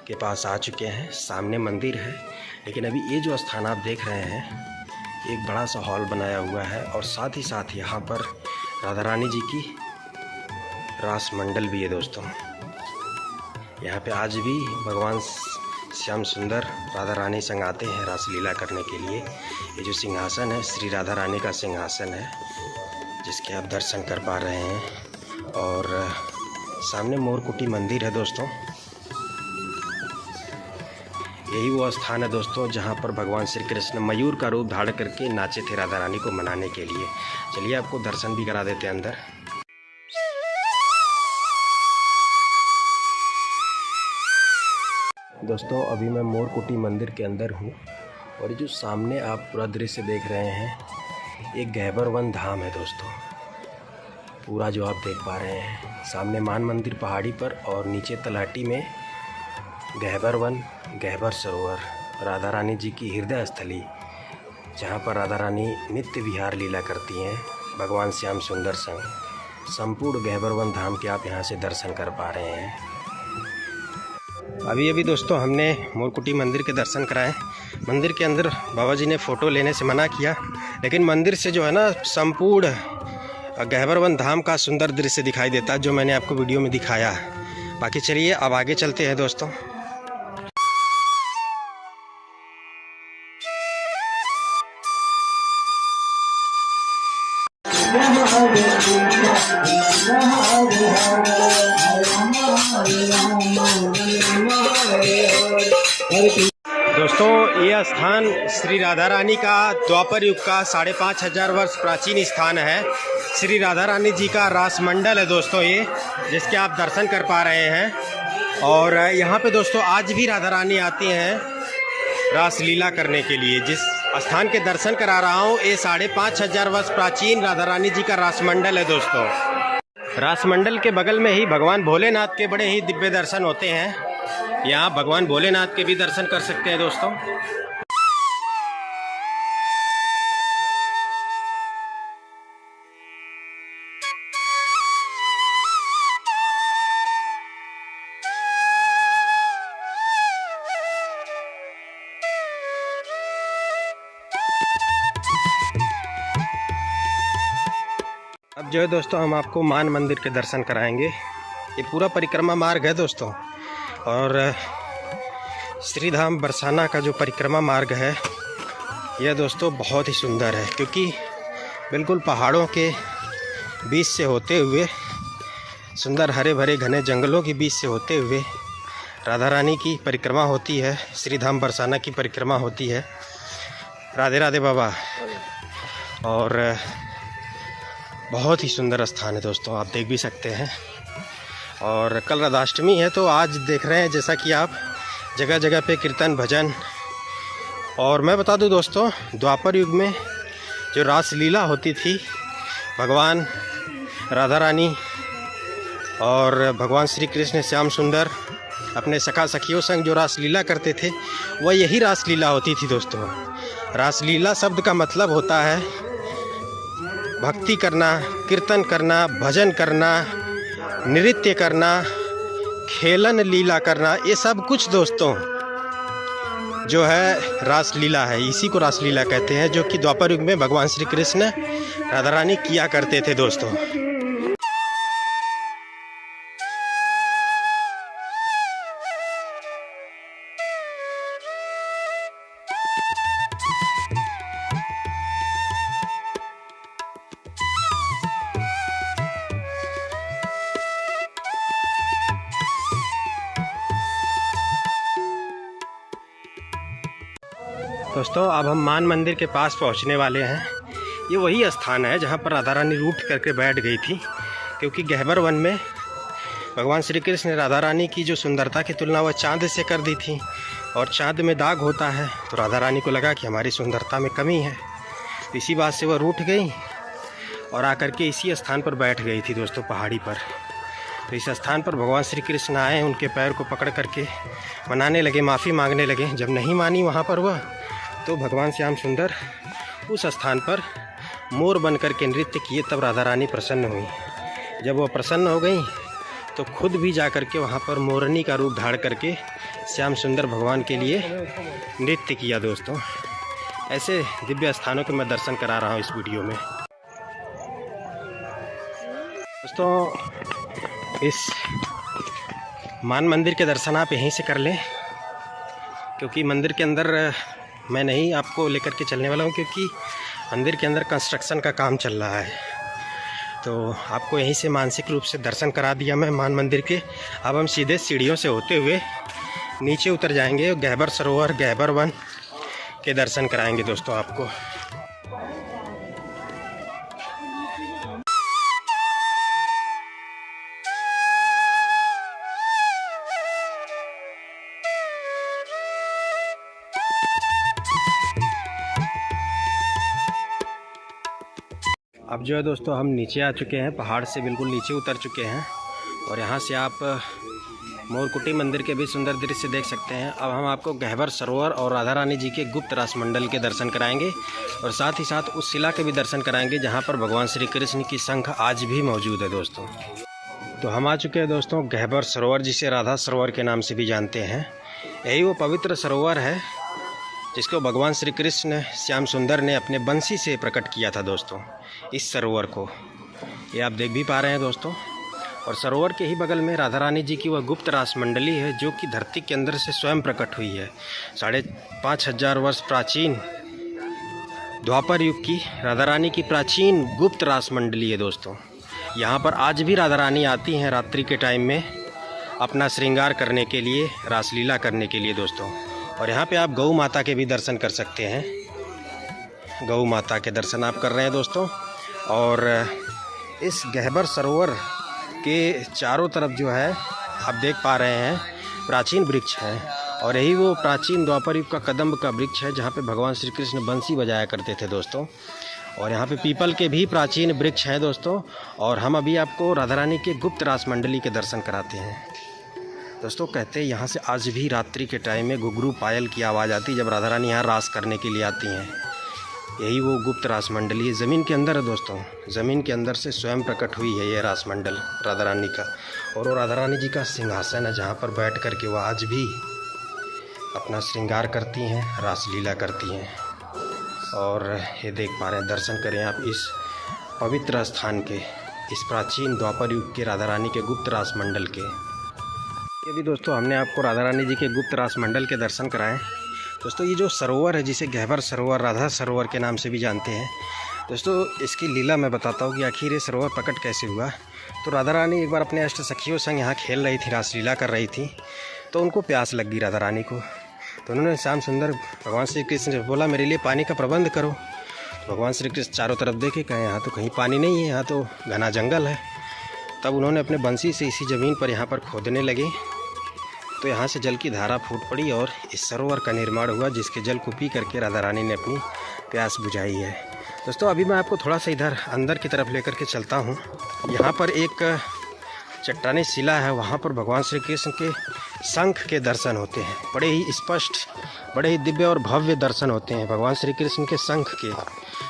के पास आ चुके हैं। सामने मंदिर है, लेकिन अभी ये जो स्थान आप देख रहे हैं एक बड़ा सा हॉल बनाया हुआ है और साथ ही साथ यहाँ पर राधा रानी जी की रास मंडल भी है दोस्तों। यहाँ पे आज भी भगवान श्याम सुंदर राधा रानी संग आते हैं रास लीला करने के लिए। ये जो सिंहासन है श्री राधा रानी का सिंहासन है, जिसके आप दर्शन कर पा रहे हैं। और सामने मोरकुटी मंदिर है दोस्तों। यही वो स्थान है दोस्तों जहाँ पर भगवान श्री कृष्ण मयूर का रूप धारण करके नाचे थे राधा रानी को मनाने के लिए। चलिए आपको दर्शन भी करा देते हैं अंदर। दोस्तों अभी मैं मोरकुटी मंदिर के अंदर हूँ और जो सामने आप पूरा दृश्य देख रहे हैं एक गहबर वन धाम है दोस्तों। पूरा जो आप देख पा रहे हैं सामने मान मंदिर पहाड़ी पर और नीचे तलहटी में गहबर वन, गहबर सरोवर, राधा रानी जी की हृदय स्थली, जहाँ पर राधा रानी नित्य विहार लीला करती हैं भगवान श्याम सुंदर संग। संपूर्ण गहबर वन धाम के आप यहाँ से दर्शन कर पा रहे हैं। अभी दोस्तों हमने मोरकुटी मंदिर के दर्शन कराए। मंदिर के अंदर बाबा जी ने फ़ोटो लेने से मना किया, लेकिन मंदिर से जो है ना संपूर्ण गहबर वन धाम का सुंदर दृश्य दिखाई देता है, जो मैंने आपको वीडियो में दिखाया। बाकी चलिए अब आगे चलते हैं दोस्तों। दोस्तों ये स्थान श्री राधा रानी का द्वापर युग का 5500 वर्ष प्राचीन स्थान है। श्री राधा रानी जी का रास मंडल है दोस्तों ये, जिसके आप दर्शन कर पा रहे हैं। और यहाँ पे दोस्तों आज भी राधा रानी आती हैं रास लीला करने के लिए। जिस स्थान के दर्शन करा रहा हूँ ये 5500 वर्ष प्राचीन राधा रानी जी का रास मंडल है दोस्तों। रास मंडल के बगल में ही भगवान भोलेनाथ के बड़े ही दिव्य दर्शन होते हैं। यहाँ भगवान भोलेनाथ के भी दर्शन कर सकते हैं दोस्तों। अब जो है दोस्तों हम आपको मान मंदिर के दर्शन कराएंगे। ये पूरा परिक्रमा मार्ग है दोस्तों, और श्रीधाम बरसाना का जो परिक्रमा मार्ग है यह दोस्तों बहुत ही सुंदर है, क्योंकि बिल्कुल पहाड़ों के बीच से होते हुए, सुंदर हरे भरे घने जंगलों के बीच से होते हुए राधा रानी की परिक्रमा होती है। श्रीधाम बरसाना की परिक्रमा होती है। राधे राधे बाबा। और बहुत ही सुंदर स्थान है दोस्तों, आप देख भी सकते हैं। और कल राधाष्टमी है तो आज देख रहे हैं जैसा कि आप जगह जगह पे कीर्तन भजन। और मैं बता दूं दोस्तों, द्वापर युग में जो रास लीला होती थी, भगवान राधा रानी और भगवान श्री कृष्ण श्याम सुंदर अपने सखा सखियों संग जो रास लीला करते थे, वह यही रास लीला होती थी दोस्तों। रास लीला शब्द का मतलब होता है भक्ति करना, कीर्तन करना, भजन करना, नृत्य करना, खेलन लीला करना, ये सब कुछ दोस्तों जो है रास लीला है। इसी को रास लीला कहते हैं, जो कि द्वापर युग में भगवान श्री कृष्ण राधा रानी किया करते थे दोस्तों। दोस्तों अब हम मान मंदिर के पास पहुंचने वाले हैं। ये वही स्थान है जहां पर राधा रानी रूठ करके बैठ गई थी, क्योंकि गहबर वन में भगवान श्री कृष्ण ने राधा रानी की जो सुंदरता की तुलना वह चाँद से कर दी थी, और चाँद में दाग होता है। तो राधा रानी को लगा कि हमारी सुंदरता में कमी है, इसी बात से वह रूठ गई और आकर के इसी स्थान पर बैठ गई थी दोस्तों, पहाड़ी पर। तो इस स्थान पर भगवान श्री कृष्ण आए, उनके पैर को पकड़ करके मनाने लगे, माफ़ी मांगने लगे। जब नहीं मानी वहाँ पर वह, तो भगवान श्याम सुंदर उस स्थान पर मोर बन कर के नृत्य किए, तब राधा रानी प्रसन्न हुई। जब वह प्रसन्न हो गई तो खुद भी जा कर के वहाँ पर मोरनी का रूप धारण करके श्याम सुंदर भगवान के लिए नृत्य किया दोस्तों। ऐसे दिव्य स्थानों के मैं दर्शन करा रहा हूँ इस वीडियो में दोस्तों। इस मान मंदिर के दर्शन आप यहीं से कर लें, क्योंकि मंदिर के अंदर मैं नहीं आपको लेकर के चलने वाला हूँ, क्योंकि मंदिर के अंदर कंस्ट्रक्शन का काम चल रहा है। तो आपको यहीं से मानसिक रूप से दर्शन करा दिया मैं मान मंदिर के। अब हम सीधे सीढ़ियों से होते हुए नीचे उतर जाएंगे, गहबर सरोवर, गहबर वन के दर्शन कराएंगे दोस्तों आपको। अब जो है दोस्तों हम नीचे आ चुके हैं, पहाड़ से बिल्कुल नीचे उतर चुके हैं और यहाँ से आप मोरकुटी मंदिर के भी सुंदर दृश्य देख सकते हैं। अब हम आपको गहबर सरोवर और राधा रानी जी के गुप्त रासमंडल के दर्शन कराएंगे और साथ ही साथ उस शिला के भी दर्शन कराएंगे जहाँ पर भगवान श्री कृष्ण की शंख आज भी मौजूद है दोस्तों। तो हम आ चुके हैं दोस्तों गहबर सरोवर, जिसे राधा सरोवर के नाम से भी जानते हैं। यही वो पवित्र सरोवर है जिसको भगवान श्री कृष्ण श्याम सुंदर ने अपने बंसी से प्रकट किया था दोस्तों। इस सरोवर को ये आप देख भी पा रहे हैं दोस्तों। और सरोवर के ही बगल में राधा रानी जी की वह गुप्त रास मंडली है जो कि धरती के अंदर से स्वयं प्रकट हुई है। 5,500 वर्ष प्राचीन द्वापर युग की राधा रानी की प्राचीन गुप्त रास मंडली है दोस्तों। यहाँ पर आज भी राधा रानी आती हैं रात्रि के टाइम में अपना श्रृंगार करने के लिए, रासलीला करने के लिए दोस्तों। और यहाँ पे आप गौ माता के भी दर्शन कर सकते हैं। गौ माता के दर्शन आप कर रहे हैं दोस्तों। और इस गहबर सरोवर के चारों तरफ जो है आप देख पा रहे हैं प्राचीन वृक्ष है। और यही वो प्राचीन द्वापर युग का कदम्ब का वृक्ष है जहाँ पे भगवान श्री कृष्ण बंसी बजाया करते थे दोस्तों। और यहाँ पे पीपल के भी प्राचीन वृक्ष हैं दोस्तों। और हम अभी आपको राधा रानी के गुप्त रास मंडली के दर्शन कराते हैं दोस्तों। कहते हैं यहाँ से आज भी रात्रि के टाइम में घुघरू पायल की आवाज़ आती है जब राधा रानी यहाँ रास करने के लिए आती हैं। यही वो गुप्त रास मंडली है, ज़मीन के अंदर है दोस्तों। ज़मीन के अंदर से स्वयं प्रकट हुई है ये रास मंडल राधा रानी का। और वो राधा रानी जी का सिंहासन है जहाँ पर बैठ कर के वो आज भी अपना श्रृंगार करती हैं, रासलीला करती हैं। और ये देख पा रहे हैं, दर्शन करें आप इस पवित्र स्थान के, इस प्राचीन द्वापर युग के राधा रानी के गुप्त रास मंडल के। ये भी दोस्तों हमने आपको राधा रानी जी के गुप्त रास मंडल के दर्शन कराएं दोस्तों। ये जो सरोवर है जिसे गहबर सरोवर, राधा सरोवर के नाम से भी जानते हैं दोस्तों, इसकी लीला मैं बताता हूँ कि आखिर ये सरोवर प्रकट कैसे हुआ। तो राधा रानी एक बार अपने अष्ट सखियों संग यहाँ खेल रही थी, रासलीला कर रही थी। तो उनको प्यास लग गई राधा रानी को। तो उन्होंने श्याम सुंदर भगवान श्री कृष्ण से बोला मेरे लिए पानी का प्रबंध करो। तो भगवान श्री कृष्ण चारों तरफ देखे, कहे यहाँ तो कहीं पानी नहीं है, यहाँ तो घना जंगल है। तब उन्होंने अपने बंसी से इसी ज़मीन पर यहाँ पर खोदने लगे। तो यहाँ से जल की धारा फूट पड़ी और इस सरोवर का निर्माण हुआ जिसके जल को पी करके राधा रानी ने अपनी प्यास बुझाई है दोस्तों। अभी मैं आपको थोड़ा सा इधर अंदर की तरफ लेकर के चलता हूँ। यहाँ पर एक चट्टानी शिला है, वहाँ पर भगवान श्री कृष्ण के शंख के दर्शन होते हैं। बड़े ही स्पष्ट, बड़े ही दिव्य और भव्य दर्शन होते हैं भगवान श्री कृष्ण के शंख के।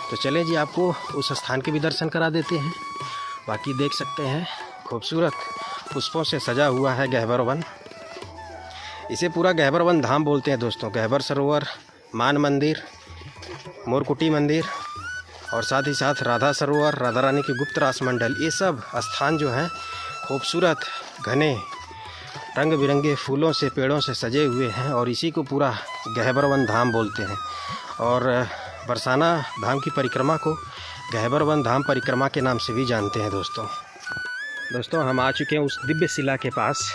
तो चलें जी, आपको उस स्थान के भी दर्शन करा देते हैं। बाकी देख सकते हैं खूबसूरत पुष्पों से सजा हुआ है गहबर वन। इसे पूरा गहबर वन धाम बोलते हैं दोस्तों। गहबर सरोवर, मान मंदिर, मोरकुटी मंदिर और साथ ही साथ राधा सरोवर, राधा रानी की गुप्त रास मंडल, ये सब स्थान जो हैं खूबसूरत घने रंग बिरंगे फूलों से, पेड़ों से सजे हुए हैं और इसी को पूरा गहबर वन धाम बोलते हैं। और बरसाना धाम की परिक्रमा को गहबर वन धाम परिक्रमा के नाम से भी जानते हैं दोस्तों। हम आ चुके हैं उस दिव्य शिला के पास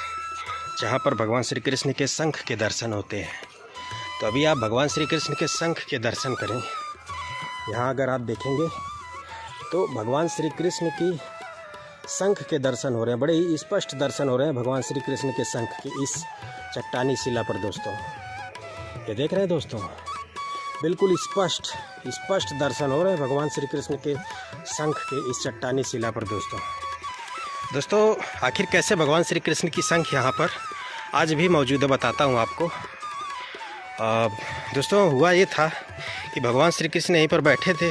जहाँ पर भगवान श्री कृष्ण के शंख के दर्शन होते हैं। तो अभी आप भगवान श्री कृष्ण के शंख के दर्शन करें। यहाँ अगर आप देखेंगे तो भगवान श्री कृष्ण की शंख के दर्शन हो रहे हैं, बड़े ही स्पष्ट दर्शन हो रहे हैं भगवान श्री कृष्ण के शंख के इस चट्टानी शिला पर दोस्तों। ये देख रहे हैं दोस्तों, बिल्कुल स्पष्ट दर्शन हो रहे हैं भगवान श्री कृष्ण के शंख के इस चट्टानी शिला पर दोस्तों। आखिर कैसे भगवान श्री कृष्ण की शंख यहाँ पर आज भी मौजूद है बताता हूँ आपको। दोस्तों हुआ ये था कि भगवान श्री कृष्ण यहीं पर बैठे थे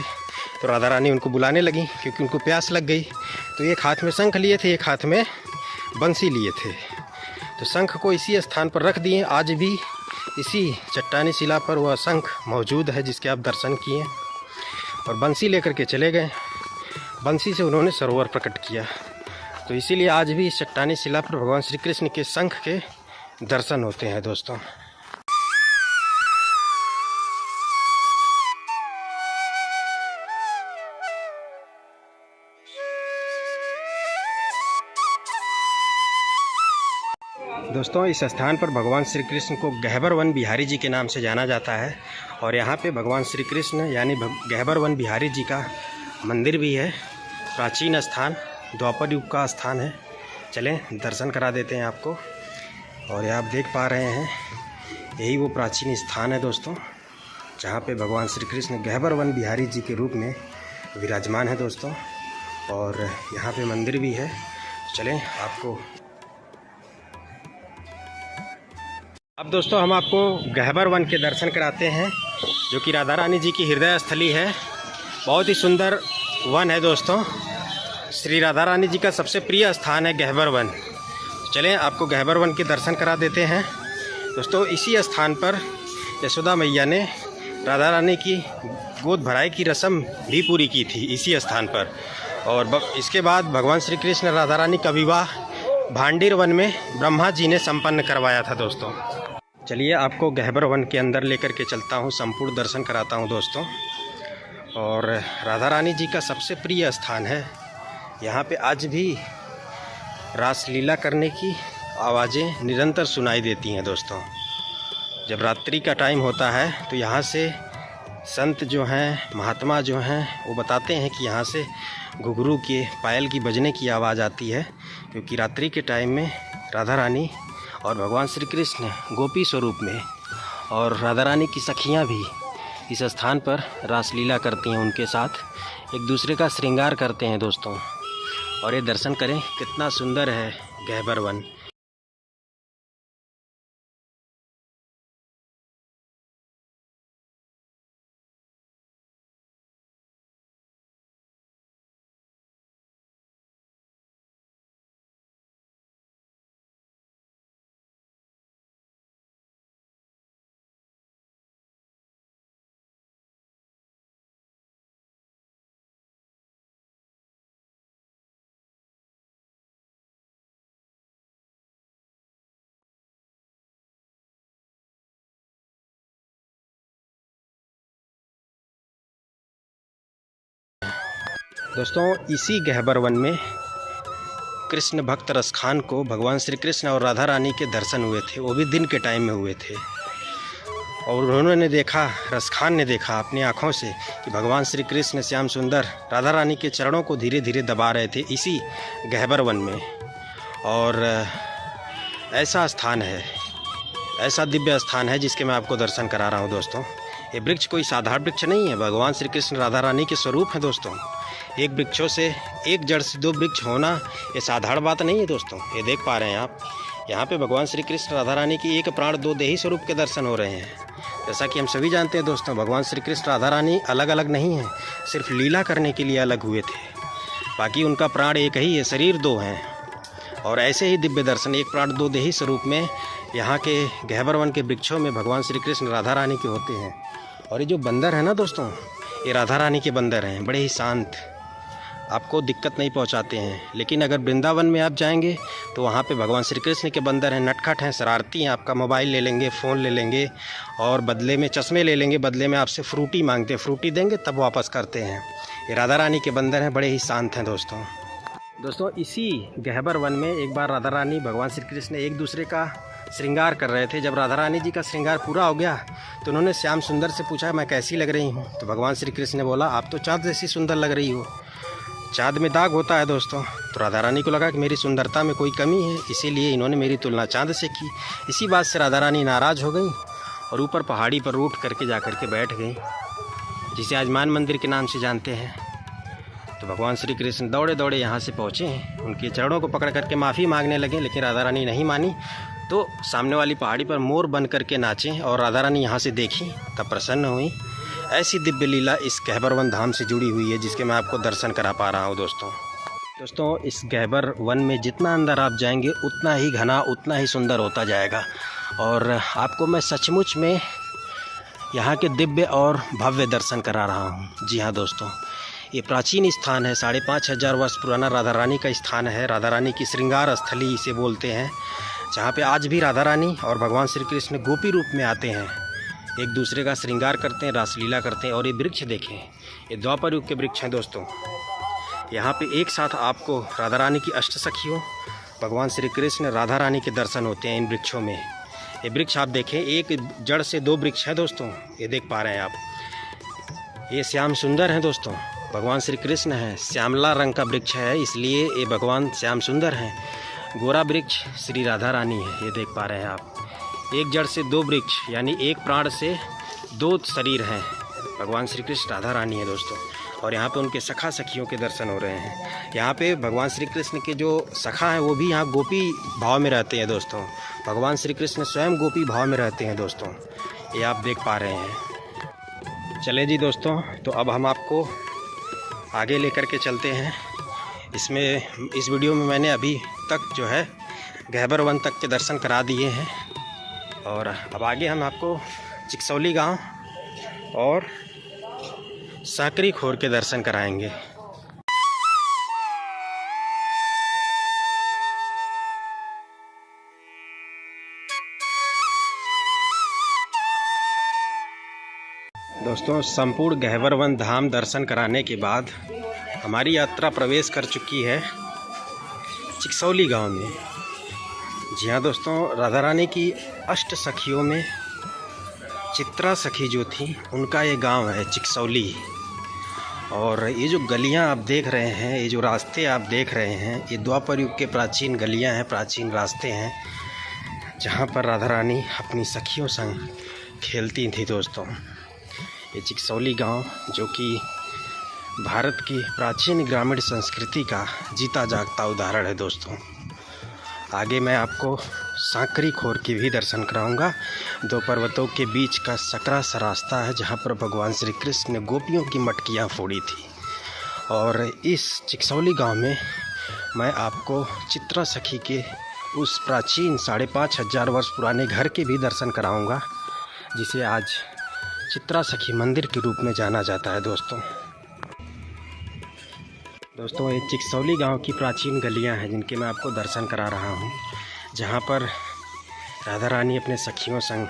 तो राधा रानी उनको बुलाने लगी क्योंकि उनको प्यास लग गई। तो एक हाथ में शंख लिए थे, एक हाथ में बंसी लिए थे। तो शंख को इसी स्थान पर रख दिए। आज भी इसी चट्टानी शिला पर वह शंख मौजूद है जिसके आप दर्शन किए। और बंसी लेकर के चले गए, बंसी से उन्होंने सरोवर प्रकट किया। तो इसीलिए आज भी इस चट्टानी शिला पर भगवान श्री कृष्ण के शंख के दर्शन होते हैं दोस्तों। दोस्तों, इस स्थान पर भगवान श्री कृष्ण को गहबर वन बिहारी जी के नाम से जाना जाता है और यहाँ पे भगवान श्री कृष्ण यानी गहबर वन बिहारी जी का मंदिर भी है। प्राचीन स्थान, द्वापर युग का स्थान है। चलें दर्शन करा देते हैं आपको। और ये आप देख पा रहे हैं, यही वो प्राचीन स्थान है दोस्तों, जहाँ पे भगवान श्री कृष्ण गहबर वन बिहारी जी के रूप में विराजमान है दोस्तों। और यहाँ पे मंदिर भी है। चलें आपको अब दोस्तों हम आपको गहबर वन के दर्शन कराते हैं, जो कि राधा रानी जी की हृदय स्थली है। बहुत ही सुंदर वन है दोस्तों। श्री राधा रानी जी का सबसे प्रिय स्थान है गहबर वन। चलें आपको गहबर वन के दर्शन करा देते हैं दोस्तों। इसी स्थान पर यशोदा मैया ने राधा रानी की गोद भराई की रस्म भी पूरी की थी इसी स्थान पर। और इसके बाद भगवान श्री कृष्ण राधा रानी का विवाह भांडीर वन में ब्रह्मा जी ने संपन्न करवाया था दोस्तों। चलिए आपको गहबर वन के अंदर लेकर के चलता हूँ, संपूर्ण दर्शन कराता हूँ दोस्तों। और राधा रानी जी का सबसे प्रिय स्थान है। यहाँ पे आज भी रासलीला करने की आवाज़ें निरंतर सुनाई देती हैं दोस्तों। जब रात्रि का टाइम होता है तो यहाँ से संत जो हैं, महात्मा जो हैं, वो बताते हैं कि यहाँ से घुघरू के पायल की बजने की आवाज़ आती है, क्योंकि रात्रि के टाइम में राधा रानी और भगवान श्री कृष्ण गोपी स्वरूप में और राधा रानी की सखियाँ भी इस स्थान पर रासलीला करती हैं, उनके साथ एक दूसरे का श्रृंगार करते हैं दोस्तों। और ये दर्शन करें, कितना सुंदर है गहबर वन। दोस्तों, इसी गहबर वन में कृष्ण भक्त रसखान को भगवान श्री कृष्ण और राधा रानी के दर्शन हुए थे। वो भी दिन के टाइम में हुए थे। और उन्होंने देखा, रसखान ने देखा अपनी आँखों से कि भगवान श्री कृष्ण श्याम सुंदर राधा रानी के चरणों को धीरे धीरे दबा रहे थे इसी गहबर वन में। और ऐसा स्थान है, ऐसा दिव्य स्थान है जिसके मैं आपको दर्शन करा रहा हूँ दोस्तों। ये वृक्ष कोई साधारण वृक्ष नहीं है, भगवान श्री कृष्ण राधा रानी के स्वरूप हैं दोस्तों। एक वृक्षों से, एक जड़ से दो वृक्ष होना ये साधारण बात नहीं है दोस्तों। ये देख पा रहे हैं आप, यहाँ पे भगवान श्री कृष्ण राधा रानी की एक प्राण दो देही स्वरूप के दर्शन हो रहे हैं। जैसा कि हम सभी जानते हैं दोस्तों, भगवान श्री कृष्ण राधा रानी अलग अलग नहीं हैं, सिर्फ लीला करने के लिए अलग हुए थे। बाकी उनका प्राण एक ही है, शरीर दो हैं। और ऐसे ही दिव्य दर्शन एक प्राण दो देही स्वरूप में यहाँ के गहबर वन के वृक्षों में भगवान श्री कृष्ण राधा रानी के होते हैं। और ये जो बंदर है ना दोस्तों, ये राधा रानी के बंदर हैं, बड़े ही शांत, आपको दिक्कत नहीं पहुंचाते हैं। लेकिन अगर वृंदावन में आप जाएंगे तो वहाँ पे भगवान श्री कृष्ण के बंदर हैं, नटखट हैं, शरारती हैं। आपका मोबाइल ले लेंगे, फ़ोन ले लेंगे और बदले में चश्मे ले लेंगे, बदले में आपसे फ्रूटी मांगते हैं, फ्रूटी देंगे तब वापस करते हैं। ये राधा रानी के बंदर हैं, बड़े ही शांत हैं दोस्तों। इसी गहबर वन में एक बार राधा रानी भगवान श्री कृष्ण एक दूसरे का श्रृंगार कर रहे थे। जब राधा रानी जी का श्रृंगार पूरा हो गया तो उन्होंने श्याम सुंदर से पूछा, मैं कैसी लग रही हूँ? तो भगवान श्री कृष्ण ने बोला, आप तो चाँद जैसी सुंदर लग रही हो। चाँद में दाग होता है दोस्तों। तो राधा रानी को लगा कि मेरी सुंदरता में कोई कमी है, इसीलिए इन्होंने मेरी तुलना चाँद से की। इसी बात से राधा रानी नाराज़ हो गई और ऊपर पहाड़ी पर उठ करके जा कर के बैठ गई, जिसे आज मान मंदिर के नाम से जानते हैं। तो भगवान श्री कृष्ण दौड़े दौड़े यहाँ से पहुँचे, उनके चरणों को पकड़ करके माफ़ी मांगने लगे, लेकिन राधा रानी नहीं मानी। तो सामने वाली पहाड़ी पर मोर बन करके नाचे और राधा रानी यहाँ से देखी, तब प्रसन्न हुई। ऐसी दिव्य लीला इस गहबर वन धाम से जुड़ी हुई है, जिसके मैं आपको दर्शन करा पा रहा हूँ दोस्तों। इस गहबर वन में जितना अंदर आप जाएंगे उतना ही घना, उतना ही सुंदर होता जाएगा। और आपको मैं सचमुच में यहाँ के दिव्य और भव्य दर्शन करा रहा हूँ। जी हाँ दोस्तों, ये प्राचीन स्थान है, 5500 वर्ष पुराना राधा रानी का स्थान है। राधा रानी की श्रृंगार स्थली इसे बोलते हैं, जहाँ पे आज भी राधा रानी और भगवान श्री कृष्ण गोपी रूप में आते हैं, एक दूसरे का श्रृंगार करते हैं, रासलीला करते हैं। और ये वृक्ष देखें, ये द्वापर युग के वृक्ष हैं दोस्तों। यहाँ पे एक साथ आपको राधा रानी की अष्ट सखियों भगवान श्री कृष्ण राधा रानी के दर्शन होते हैं इन वृक्षों में। ये वृक्ष आप देखें, एक जड़ से 2 वृक्ष हैं दोस्तों, ये देख पा रहे हैं आप। ये श्याम सुंदर हैं दोस्तों, भगवान श्री कृष्ण हैं। श्यामला रंग का वृक्ष है, इसलिए ये भगवान श्याम सुंदर हैं। गोरा वृक्ष श्री राधा रानी है, ये देख पा रहे हैं आप। एक जड़ से 2 वृक्ष, यानी एक प्राण से 2 शरीर हैं। भगवान श्री कृष्ण राधा रानी है दोस्तों। और यहाँ पे उनके सखा सखियों के दर्शन हो रहे हैं। यहाँ पे भगवान श्री कृष्ण के जो सखा हैं वो भी यहाँ गोपी भाव में रहते हैं दोस्तों। भगवान श्री कृष्ण स्वयं गोपी भाव में रहते हैं दोस्तों, ये आप देख पा रहे हैं। चले जी दोस्तों, तो अब हम आपको आगे लेकर के चलते हैं। इस वीडियो में मैंने अभी तक जो है गहबर वन तक के दर्शन करा दिए हैं, और अब आगे हम आपको चिकसौली गांव और साकरी खोर के दर्शन कराएंगे। दोस्तों, संपूर्ण गहबर वन धाम दर्शन कराने के बाद हमारी यात्रा प्रवेश कर चुकी है चिकसौली गांव में। जी हाँ दोस्तों, राधा रानी की अष्ट सखियों में चित्रा सखी जो थी, उनका ये गांव है चिकसौली। और ये जो गलियां आप देख रहे हैं, ये जो रास्ते आप देख रहे हैं, ये द्वापर युग के प्राचीन गलियां हैं, प्राचीन रास्ते हैं, जहां पर राधा रानी अपनी सखियों संग खेलती थी दोस्तों। ये चिकसौली गांव जो कि भारत की प्राचीन ग्रामीण संस्कृति का जीता जागता उदाहरण है दोस्तों। आगे मैं आपको साकरी खोर की भी दर्शन कराऊंगा। 2 पर्वतों के बीच का सकरा सा रास्ता है, जहां पर भगवान श्री कृष्ण ने गोपियों की मटकियां फोड़ी थी। और इस चिकसौली गांव में मैं आपको चित्रा सखी के उस प्राचीन 5,500 वर्ष पुराने घर के भी दर्शन कराऊंगा, जिसे आज चित्रा सखी मंदिर के रूप में जाना जाता है दोस्तों। ये चिकसौली गांव की प्राचीन गलियां हैं जिनके मैं आपको दर्शन करा रहा हूं, जहां पर राधा रानी अपने सखियों संग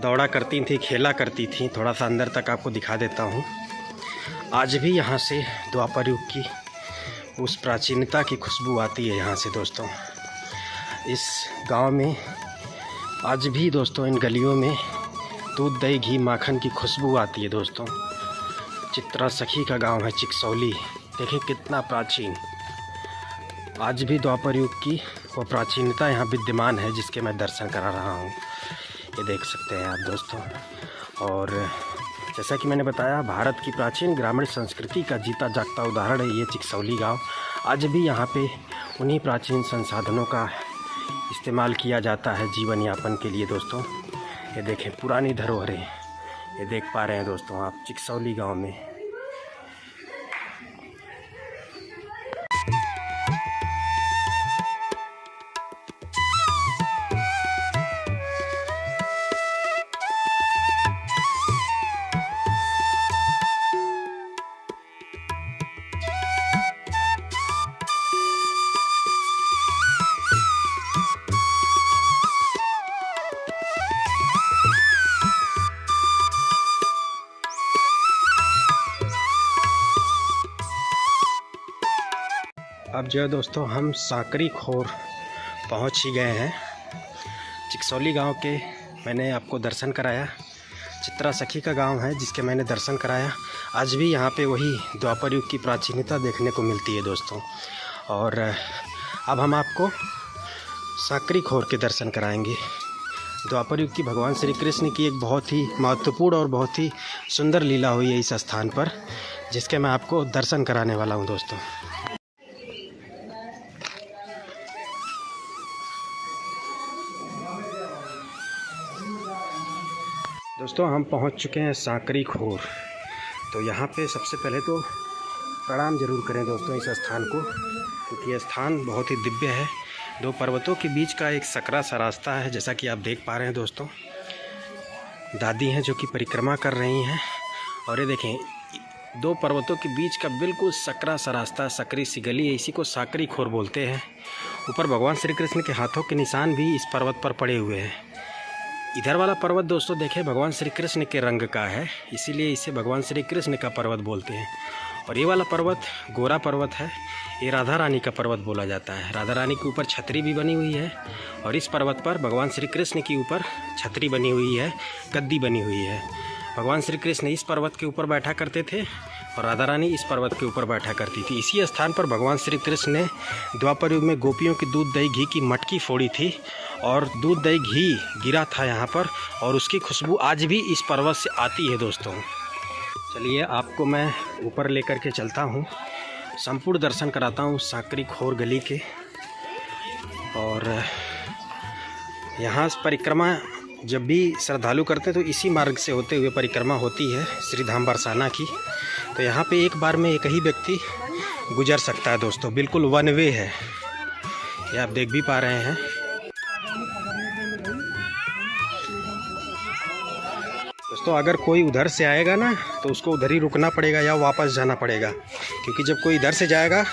दौड़ा करती थी, खेला करती थी। थोड़ा सा अंदर तक आपको दिखा देता हूं। आज भी यहां से द्वापर युग की उस प्राचीनता की खुशबू आती है यहाँ से दोस्तों। इस गांव में आज भी दोस्तों, इन गलियों में दूध, दही, घी, माखन की खुशबू आती है दोस्तों। चित्रा सखी का गांव है चिकसौली। देखिए कितना प्राचीन, आज भी द्वापर युग की वो प्राचीनता यहाँ विद्यमान है, जिसके मैं दर्शन करा रहा हूँ। ये देख सकते हैं आप दोस्तों। और जैसा कि मैंने बताया, भारत की प्राचीन ग्रामीण संस्कृति का जीता जागता उदाहरण है ये चिकसौली गांव। आज भी यहाँ पे उन्हीं प्राचीन संसाधनों का इस्तेमाल किया जाता है जीवन यापन के लिए दोस्तों। ये देखें, पुरानी धरोहरें ये देख पा रहे हैं दोस्तों आप चिकसौली गांव में। अब जो है दोस्तों, हम साकरी खोर पहुंच ही गए हैं। चिकसौली गांव के मैंने आपको दर्शन कराया। चित्रा सखी का गांव है जिसके मैंने दर्शन कराया। आज भी यहाँ पे वही द्वापर युग की प्राचीनता देखने को मिलती है दोस्तों। और अब हम आपको साकरी खोर के दर्शन कराएंगे। द्वापर युग की भगवान श्री कृष्ण की एक बहुत ही महत्वपूर्ण और बहुत ही सुंदर लीला हुई है इस स्थान पर, जिसके मैं आपको दर्शन कराने वाला हूँ दोस्तों। दोस्तों, हम पहुंच चुके हैं साकरी खोर। तो यहाँ पे सबसे पहले तो प्रणाम जरूर करें दोस्तों इस स्थान को, क्योंकि यह स्थान बहुत ही दिव्य है। 2 पर्वतों के बीच का एक सकरा सा रास्ता है, जैसा कि आप देख पा रहे हैं दोस्तों। दादी हैं जो कि परिक्रमा कर रही हैं, और ये देखें 2 पर्वतों के बीच का बिल्कुल सकरा सा रास्ता, सकरी सी गली है, इसी को साकरी खोर बोलते हैं। ऊपर भगवान श्री कृष्ण के हाथों के निशान भी इस पर्वत पर पड़े हुए हैं। इधर वाला पर्वत दोस्तों देखें भगवान श्री कृष्ण के रंग का है, इसीलिए इसे भगवान श्री कृष्ण का पर्वत बोलते हैं। और ये वाला पर्वत गोरा पर्वत है, ये राधा रानी का पर्वत बोला जाता है। राधा रानी के ऊपर छतरी भी बनी हुई है और इस पर्वत पर भगवान श्री कृष्ण के ऊपर छतरी बनी हुई है, गद्दी बनी हुई है। भगवान श्री कृष्ण इस पर्वत के ऊपर बैठा करते थे और राधा रानी इस पर्वत के ऊपर बैठा करती थी। इसी स्थान पर भगवान श्री कृष्ण ने द्वापर युग में गोपियों की दूध दही घी की मटकी फोड़ी थी और दूध दही घी गिरा था यहाँ पर, और उसकी खुशबू आज भी इस पर्वत से आती है दोस्तों। चलिए आपको मैं ऊपर लेकर के चलता हूँ, संपूर्ण दर्शन कराता हूँ सांकरी खोर गली के। और यहाँ परिक्रमा जब भी श्रद्धालु करते हैं तो इसी मार्ग से होते हुए परिक्रमा होती है श्री धाम बरसाना की। तो यहाँ पे एक बार में एक ही व्यक्ति गुजर सकता है दोस्तों, बिल्कुल वन वे है, ये आप देख भी पा रहे हैं। दोस्तों अगर कोई उधर से आएगा ना तो उसको उधर ही रुकना पड़ेगा या वापस जाना पड़ेगा, क्योंकि जब कोई इधर से जाएगा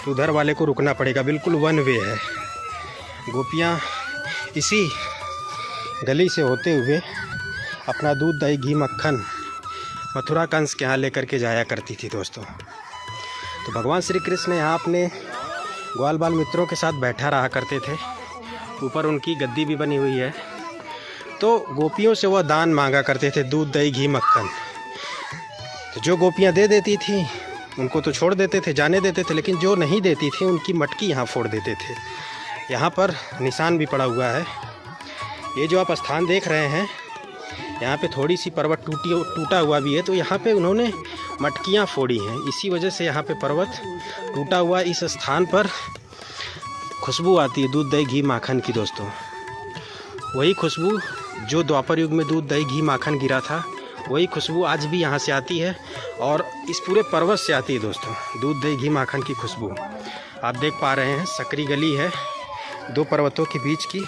तो उधर वाले को रुकना पड़ेगा, बिल्कुल वन वे है। गोपियाँ इसी गली से होते हुए अपना दूध दही घी मक्खन मथुरा कंस के यहाँ लेकर के जाया करती थी दोस्तों। तो भगवान श्री कृष्ण यहाँ अपने ग्वाल बाल मित्रों के साथ बैठा रहा करते थे, ऊपर उनकी गद्दी भी बनी हुई है। तो गोपियों से वह दान मांगा करते थे, दूध दही घी मक्खन। तो जो गोपियाँ दे देती थी उनको तो छोड़ देते थे, जाने देते थे, लेकिन जो नहीं देती थी उनकी मटकी यहाँ फोड़ देते थे। यहाँ पर निशान भी पड़ा हुआ है। ये जो आप स्थान देख रहे हैं यहाँ पे थोड़ी सी पर्वत टूटा हुआ भी है, तो यहाँ पे उन्होंने मटकियाँ फोड़ी हैं, इसी वजह से यहाँ पे पर्वत टूटा हुआ। इस स्थान पर खुशबू आती है दूध दही घी माखन की दोस्तों, वही खुशबू जो द्वापर युग में दूध दही घी माखन गिरा था, वही खुशबू आज भी यहाँ से आती है और इस पूरे पर्वत से आती है दोस्तों, दूध दही घी माखन की खुशबू। आप देख पा रहे हैं सकरी गली है दो पर्वतों के बीच की,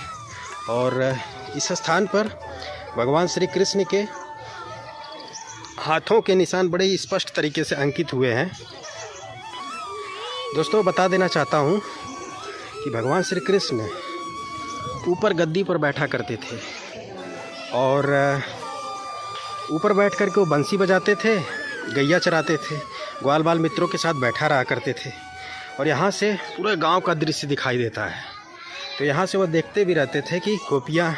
और इस स्थान पर भगवान श्री कृष्ण के हाथों के निशान बड़े ही स्पष्ट तरीके से अंकित हुए हैं। दोस्तों बता देना चाहता हूँ कि भगवान श्री कृष्ण ऊपर गद्दी पर बैठा करते थे और ऊपर बैठ कर के वो बंसी बजाते थे, गैया चराते थे, ग्वाल बाल मित्रों के साथ बैठा रहा करते थे। और यहाँ से पूरे गांव का दृश्य दिखाई देता है। तो यहाँ से वो देखते भी रहते थे कि गोपियाँ,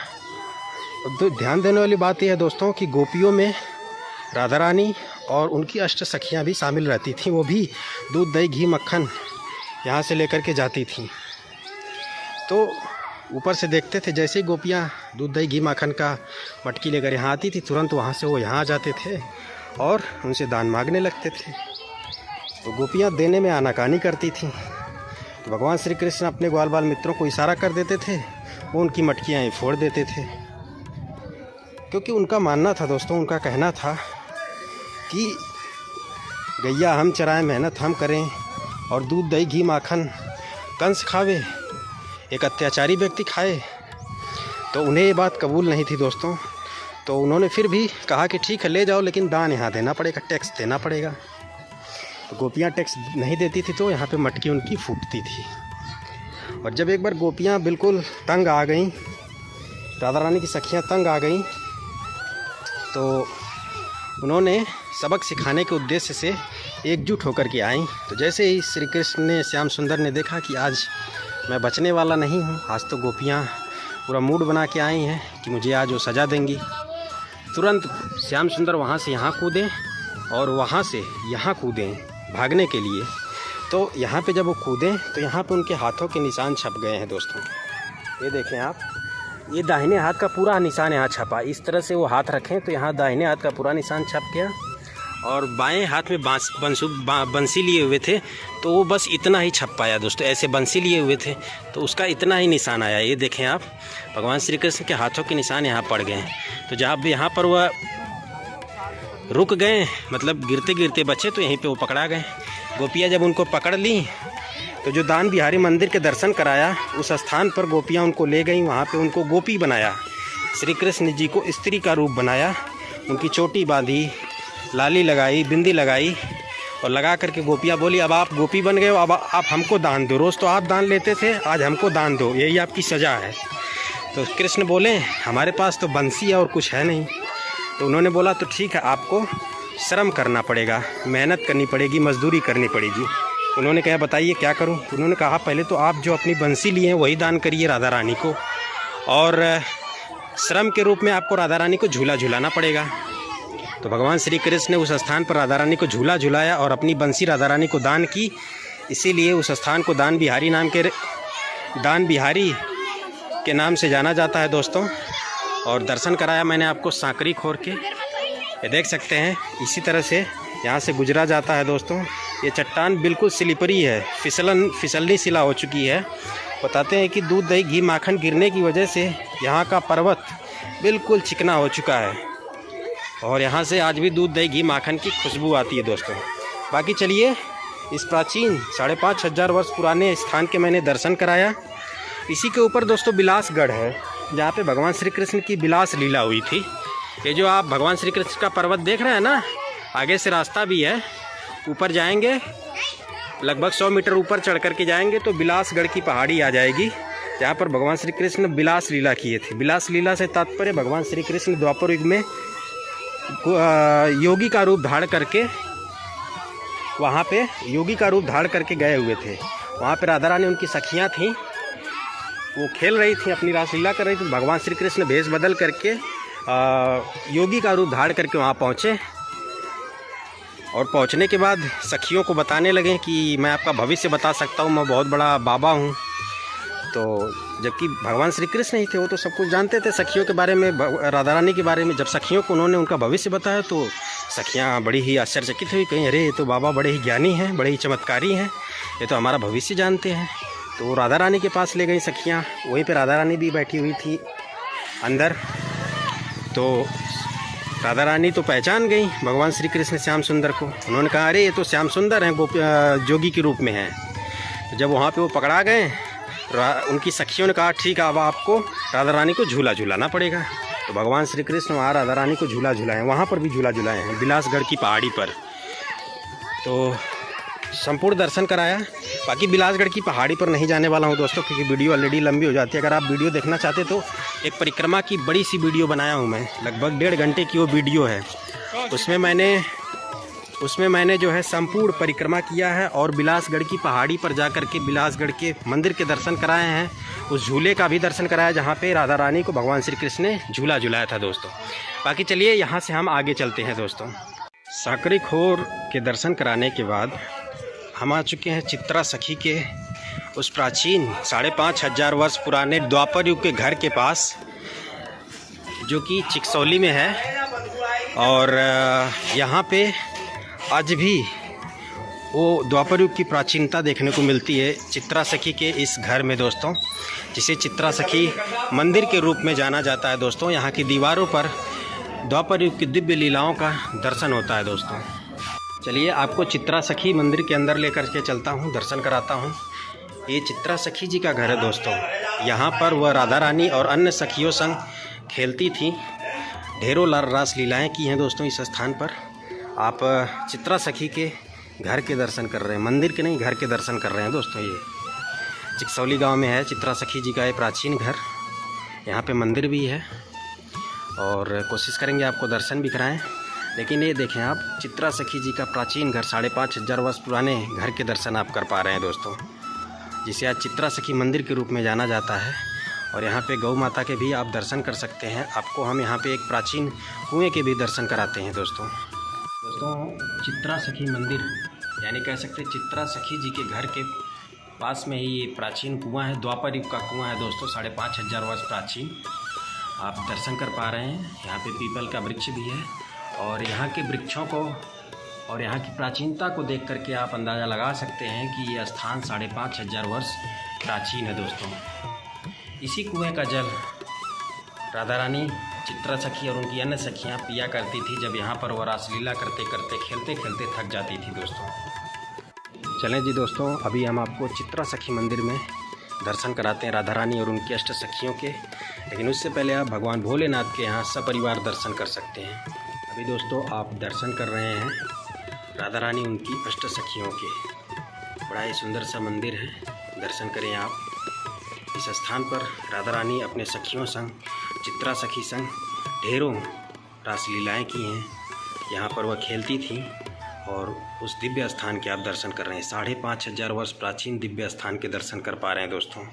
तो ध्यान देने वाली बात यह है दोस्तों कि गोपियों में राधा रानी और उनकी अष्ट सखियाँ भी शामिल रहती थीं, वो भी दूध दही घी मक्खन यहाँ से लेकर के जाती थीं। तो ऊपर से देखते थे जैसे ही गोपियाँ दूध दही घी मक्खन का मटकी लेकर यहाँ आती थी, तुरंत वहाँ से वो यहाँ आ जाते थे और उनसे दान मांगने लगते थे। तो गोपियाँ देने में आनाकानी करती थीं, तो भगवान श्री कृष्ण अपने ग्वाल बाल मित्रों को इशारा कर देते थे, वो उनकी मटकियाँ ही फोड़ देते थे। क्योंकि उनका मानना था दोस्तों, उनका कहना था कि गैया हम चराएं, मेहनत हम करें और दूध दही घी माखन कंस खावे, एक अत्याचारी व्यक्ति खाए। तो उन्हें ये बात कबूल नहीं थी दोस्तों। तो उन्होंने फिर भी कहा कि ठीक है ले जाओ, लेकिन दान यहाँ देना पड़ेगा, टैक्स देना पड़ेगा। तो गोपियाँ टैक्स नहीं देती थी तो यहाँ पे मटकी उनकी फूटती थी। और जब एक बार गोपियाँ बिल्कुल तंग आ गईं, राधा रानी की सखियाँ तंग आ गईं, तो उन्होंने सबक सिखाने के उद्देश्य से एकजुट होकर के आईं। तो जैसे ही श्री कृष्ण ने, श्याम सुंदर ने देखा कि आज मैं बचने वाला नहीं हूँ, आज तो गोपियाँ पूरा मूड बना के आई हैं कि मुझे आज वो सज़ा देंगी, तुरंत श्याम सुंदर वहाँ से यहाँ कूदें और वहाँ से यहाँ कूदें भागने के लिए। तो यहाँ पे जब वो कूदें तो यहाँ पे उनके हाथों के निशान छप गए हैं दोस्तों। ये देखें आप, ये दाहिने हाथ का पूरा निशान यहाँ छपा। इस तरह से वो हाथ रखें तो यहाँ दाहिने हाथ का पूरा निशान छप गया, और बाएं हाथ में बंसी लिए हुए थे तो वो बस इतना ही छप पाया दोस्तों। ऐसे बंसी लिए हुए थे तो उसका इतना ही निशान आया। ये देखें आप, भगवान श्री कृष्ण के हाथों के निशान यहाँ पड़ गए हैं। तो जब यहाँ पर वह रुक गए, मतलब गिरते गिरते बचे, तो यहीं पे वो पकड़ा गए। गोपियाँ जब उनको पकड़ ली तो जो दान बिहारी मंदिर के दर्शन कराया, उस स्थान पर गोपियाँ उनको ले गईं, वहाँ पे उनको गोपी बनाया, श्री कृष्ण जी को स्त्री का रूप बनाया, उनकी चोटी बांधी, लाली लगाई, बिंदी लगाई, और लगा करके गोपियाँ बोली अब आप गोपी बन गए हो, अब आप हमको दान दो। रोज़ तो आप दान लेते थे, आज हमको दान दो, यही आपकी सज़ा है। तो कृष्ण बोले हमारे पास तो बंसी है और कुछ है नहीं। तो उन्होंने बोला तो ठीक है, आपको श्रम करना पड़ेगा, मेहनत करनी पड़ेगी, मजदूरी करनी पड़ेगी। उन्होंने कहा बताइए क्या करूं? उन्होंने कहा पहले तो आप जो अपनी बंसी लिए हैं वही दान करिए राधा रानी को, और श्रम के रूप में आपको राधा रानी को झूला झुलाना पड़ेगा। तो भगवान श्री कृष्ण ने उस स्थान पर राधा रानी को झूला झुलाया और अपनी बंसी राधा रानी को दान की। इसीलिए उस स्थान को दान बिहारी के नाम से जाना जाता है दोस्तों। और दर्शन कराया मैंने आपको सांकरी खोर के, ये देख सकते हैं। इसी तरह से यहाँ से गुजरा जाता है दोस्तों। ये चट्टान बिल्कुल स्लिपरी है, फिसलनी सिला हो चुकी है। बताते हैं कि दूध दही घी माखन गिरने की वजह से यहाँ का पर्वत बिल्कुल चिकना हो चुका है, और यहाँ से आज भी दूध दही घी माखन की खुशबू आती है दोस्तों। बाकी चलिए, इस प्राचीन 5,500 वर्ष पुराने स्थान के मैंने दर्शन कराया। इसी के ऊपर दोस्तों बिलासगढ़ है, जहाँ पे भगवान श्री कृष्ण की बिलास लीला हुई थी। ये जो आप भगवान श्री कृष्ण का पर्वत देख रहे हैं ना, आगे से रास्ता भी है, ऊपर जाएंगे लगभग 100 मीटर ऊपर चढ़ करके जाएंगे तो बिलासगढ़ की पहाड़ी आ जाएगी, जहाँ पर भगवान श्री कृष्ण ने बिलास लीला किए थे। बिलास लीला से तात्पर्य भगवान श्री कृष्ण द्वापर युग में योगी का रूप धारण करके वहाँ पे गए हुए थे। वहाँ पे राधा रानी उनकी सखियाँ थीं, वो खेल रही थी, अपनी रासलीला कर रही थी। भगवान श्री कृष्ण भेष बदल करके योगी का रूप धारण करके वहाँ पहुँचे, और पहुँचने के बाद सखियों को बताने लगे कि मैं आपका भविष्य बता सकता हूँ, मैं बहुत बड़ा बाबा हूँ। तो जबकि भगवान श्री कृष्ण ही थे, वो तो सब कुछ जानते थे सखियों के बारे में, राधा रानी के बारे में। जब सखियों को उन्होंने उनका भविष्य बताया तो सखियाँ बड़ी ही आश्चर्यचकित हुई, कहीं अरे ये तो बाबा बड़े ही ज्ञानी हैं, बड़े ही चमत्कारी हैं, ये तो हमारा भविष्य जानते हैं। तो राधा रानी के पास ले गई सखियाँ, वहीं पर राधा रानी भी बैठी हुई थी अंदर। तो राधा रानी तो पहचान गई भगवान श्री कृष्ण श्याम सुंदर को। उन्होंने कहा अरे ये तो श्याम सुंदर हैं, जोगी के रूप में हैं। तो जब वहाँ पे वो पकड़ा गए, उनकी सखियों ने कहा ठीक है, अब आपको राधा रानी को झूला झुलाना पड़ेगा। तो भगवान श्री कृष्ण वहाँ राधा रानी को झूला झुलाए, वहाँ पर भी झूला झुलाए हैं बिलासगढ़ की पहाड़ी पर। तो संपूर्ण दर्शन कराया। बाकी बिलासगढ़ की पहाड़ी पर नहीं जाने वाला हूँ दोस्तों, क्योंकि वीडियो ऑलरेडी लंबी हो जाती है। अगर आप वीडियो देखना चाहते तो एक परिक्रमा की बड़ी सी वीडियो बनाया हूँ मैं, लगभग 1.5 घंटे की वो वीडियो है। उसमें मैंने जो है संपूर्ण परिक्रमा किया है, और बिलासगढ़ की पहाड़ी पर जा कर के बिलासगढ़ के मंदिर के दर्शन कराए हैं। उस झूले का भी दर्शन कराया जहाँ पे राधा रानी को भगवान श्री कृष्ण ने झूला झुलाया था दोस्तों। बाकी चलिए यहाँ से हम आगे चलते हैं दोस्तों। सांकरी खोर के दर्शन कराने के बाद हम आ चुके हैं चित्रा सखी के उस प्राचीन 5,500 वर्ष पुराने द्वापर युग के घर के पास, जो कि चिकसौली में है। और यहाँ पे आज भी वो द्वापर युग की प्राचीनता देखने को मिलती है चित्रा सखी के इस घर में दोस्तों, जिसे चित्रा सखी मंदिर के रूप में जाना जाता है दोस्तों। यहाँ की दीवारों पर द्वापर युग की दिव्य लीलाओं का दर्शन होता है दोस्तों। चलिए आपको चित्रा सखी मंदिर के अंदर लेकर के चलता हूँ, दर्शन कराता हूँ। ये चित्रा सखी जी का घर है दोस्तों। यहाँ पर वह राधा रानी और अन्य सखियों संग खेलती थी, ढेरों रास लीलाएँ की हैं दोस्तों इस स्थान पर। आप चित्रा सखी के घर के दर्शन कर रहे हैं, मंदिर के नहीं, घर के दर्शन कर रहे हैं दोस्तों। ये चिकसौली गांव में है चित्रा सखी जी का ये प्राचीन घर। यहाँ पे मंदिर भी है, और कोशिश करेंगे आपको दर्शन भी कराएं। लेकिन ये देखें आप, चित्रा सखी जी का प्राचीन घर, 5,500 वर्ष पुराने घर के दर्शन आप कर पा रहे हैं दोस्तों, जिसे आज चित्रा सखी मंदिर के रूप में जाना जाता है। और यहाँ पे गौ माता के भी आप दर्शन कर सकते हैं। आपको हम यहाँ पे एक प्राचीन कुएँ के भी दर्शन कराते हैं दोस्तों। चित्रा सखी मंदिर, यानी कह सकते हैं चित्रा सखी जी के घर के पास में ही ये प्राचीन कुआं है, द्वापर युग का कुआं है दोस्तों, 5,500 वर्ष प्राचीन। आप दर्शन कर पा रहे हैं। यहाँ पे पीपल का वृक्ष भी है, और यहाँ के वृक्षों को और यहाँ की प्राचीनता को देख करके आप अंदाज़ा लगा सकते हैं कि ये स्थान 5,500 वर्ष प्राचीन है दोस्तों। इसी कुएं का जल राधा रानी, चित्रा सखी और उनकी अन्य सखियाँ पिया करती थी, जब यहाँ पर वह रासलीला करते करते खेलते खेलते थक जाती थी दोस्तों। चलें जी दोस्तों, अभी हम आपको चित्रा सखी मंदिर में दर्शन कराते हैं राधा रानी और उनकी अष्ट सखियों के। लेकिन उससे पहले आप भगवान भोलेनाथ के यहाँ सपरिवार दर्शन कर सकते हैं। अभी दोस्तों आप दर्शन कर रहे हैं राधा रानी उनकी अष्ट सखियों के। बड़ा ही सुंदर सा मंदिर है, दर्शन करें आप। इस स्थान पर राधा रानी अपने सखियों संग, चित्रा सखी संग ढेरों रासलीलाएँ की हैं। यहाँ पर वह खेलती थी और उस दिव्य स्थान के आप दर्शन कर रहे हैं। 5,500 वर्ष प्राचीन दिव्य स्थान के दर्शन कर पा रहे हैं दोस्तों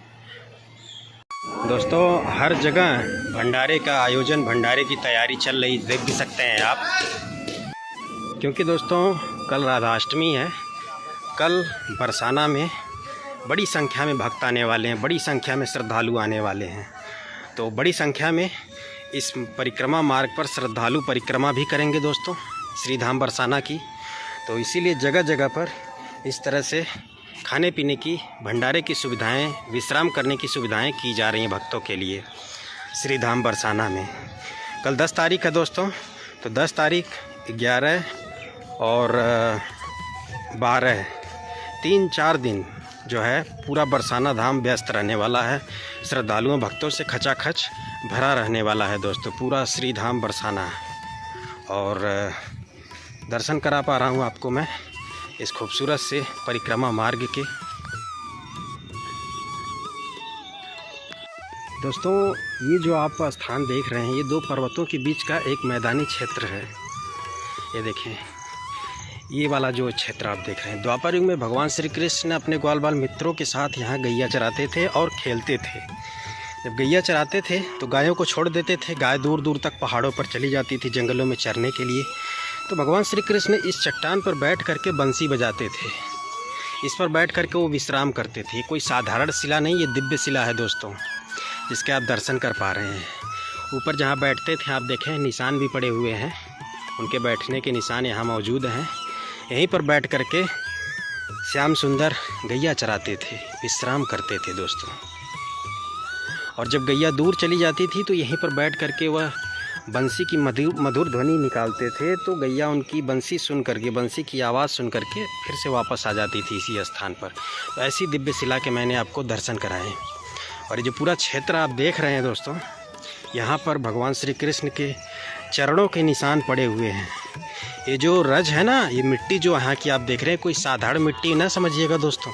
हर जगह भंडारे का आयोजन, भंडारे की तैयारी चल रही, देख भी सकते हैं आप। क्योंकि दोस्तों कल राधाष्टमी है। कल बरसाना में बड़ी संख्या में भक्त आने वाले हैं, बड़ी संख्या में श्रद्धालु आने वाले हैं। तो बड़ी संख्या में इस परिक्रमा मार्ग पर श्रद्धालु परिक्रमा भी करेंगे दोस्तों, श्री धाम बरसाना की। तो इसीलिए जगह जगह पर इस तरह से खाने पीने की, भंडारे की सुविधाएं, विश्राम करने की सुविधाएं की जा रही हैं भक्तों के लिए श्री धाम बरसाना में। कल 10 तारीख है दोस्तों, तो 10 तारीख, 11 और 12, 3-4 दिन जो है पूरा बरसाना धाम व्यस्त रहने वाला है। श्रद्धालुओं भक्तों से खचाखच भरा रहने वाला है दोस्तों पूरा श्री धाम बरसाना। और दर्शन करा पा रहा हूँ आपको मैं इस खूबसूरत से परिक्रमा मार्ग के। दोस्तों ये जो आप स्थान देख रहे हैं, ये 2 पर्वतों के बीच का एक मैदानी क्षेत्र है। ये देखें, ये वाला जो क्षेत्र आप देख रहे हैं, द्वापर युग में भगवान श्री कृष्ण अपने ग्वाल बाल मित्रों के साथ यहाँ गैया चराते थे और खेलते थे। जब गैया चराते थे तो गायों को छोड़ देते थे, गाय दूर दूर तक पहाड़ों पर चली जाती थी जंगलों में चरने के लिए। तो भगवान श्री कृष्ण इस चट्टान पर बैठ करके बंसी बजाते थे, इस पर बैठ करके वो विश्राम करते थे। कोई साधारण शिला नहीं, ये दिव्य शिला है दोस्तों, जिसके आप दर्शन कर पा रहे हैं। ऊपर जहाँ बैठते थे आप देखें निशान भी पड़े हुए हैं, उनके बैठने के निशान यहाँ मौजूद हैं। यहीं पर बैठ करके श्याम सुंदर गैया चराते थे, विश्राम करते थे दोस्तों। और जब गैया दूर चली जाती थी तो यहीं पर बैठ करके वह बंसी की मधुर ध्वनि निकालते थे। तो गैया उनकी बंसी सुन करके, बंसी की आवाज़ सुन करके फिर से वापस आ जाती थी इसी स्थान पर। तो ऐसी दिव्य शिला के मैंने आपको दर्शन कराए। और ये जो पूरा क्षेत्र आप देख रहे हैं दोस्तों, यहाँ पर भगवान श्री कृष्ण के चरणों के निशान पड़े हुए हैं। ये जो रज है ना, ये मिट्टी जो यहाँ की आप देख रहे हैं, कोई साधारण मिट्टी ना समझिएगा दोस्तों।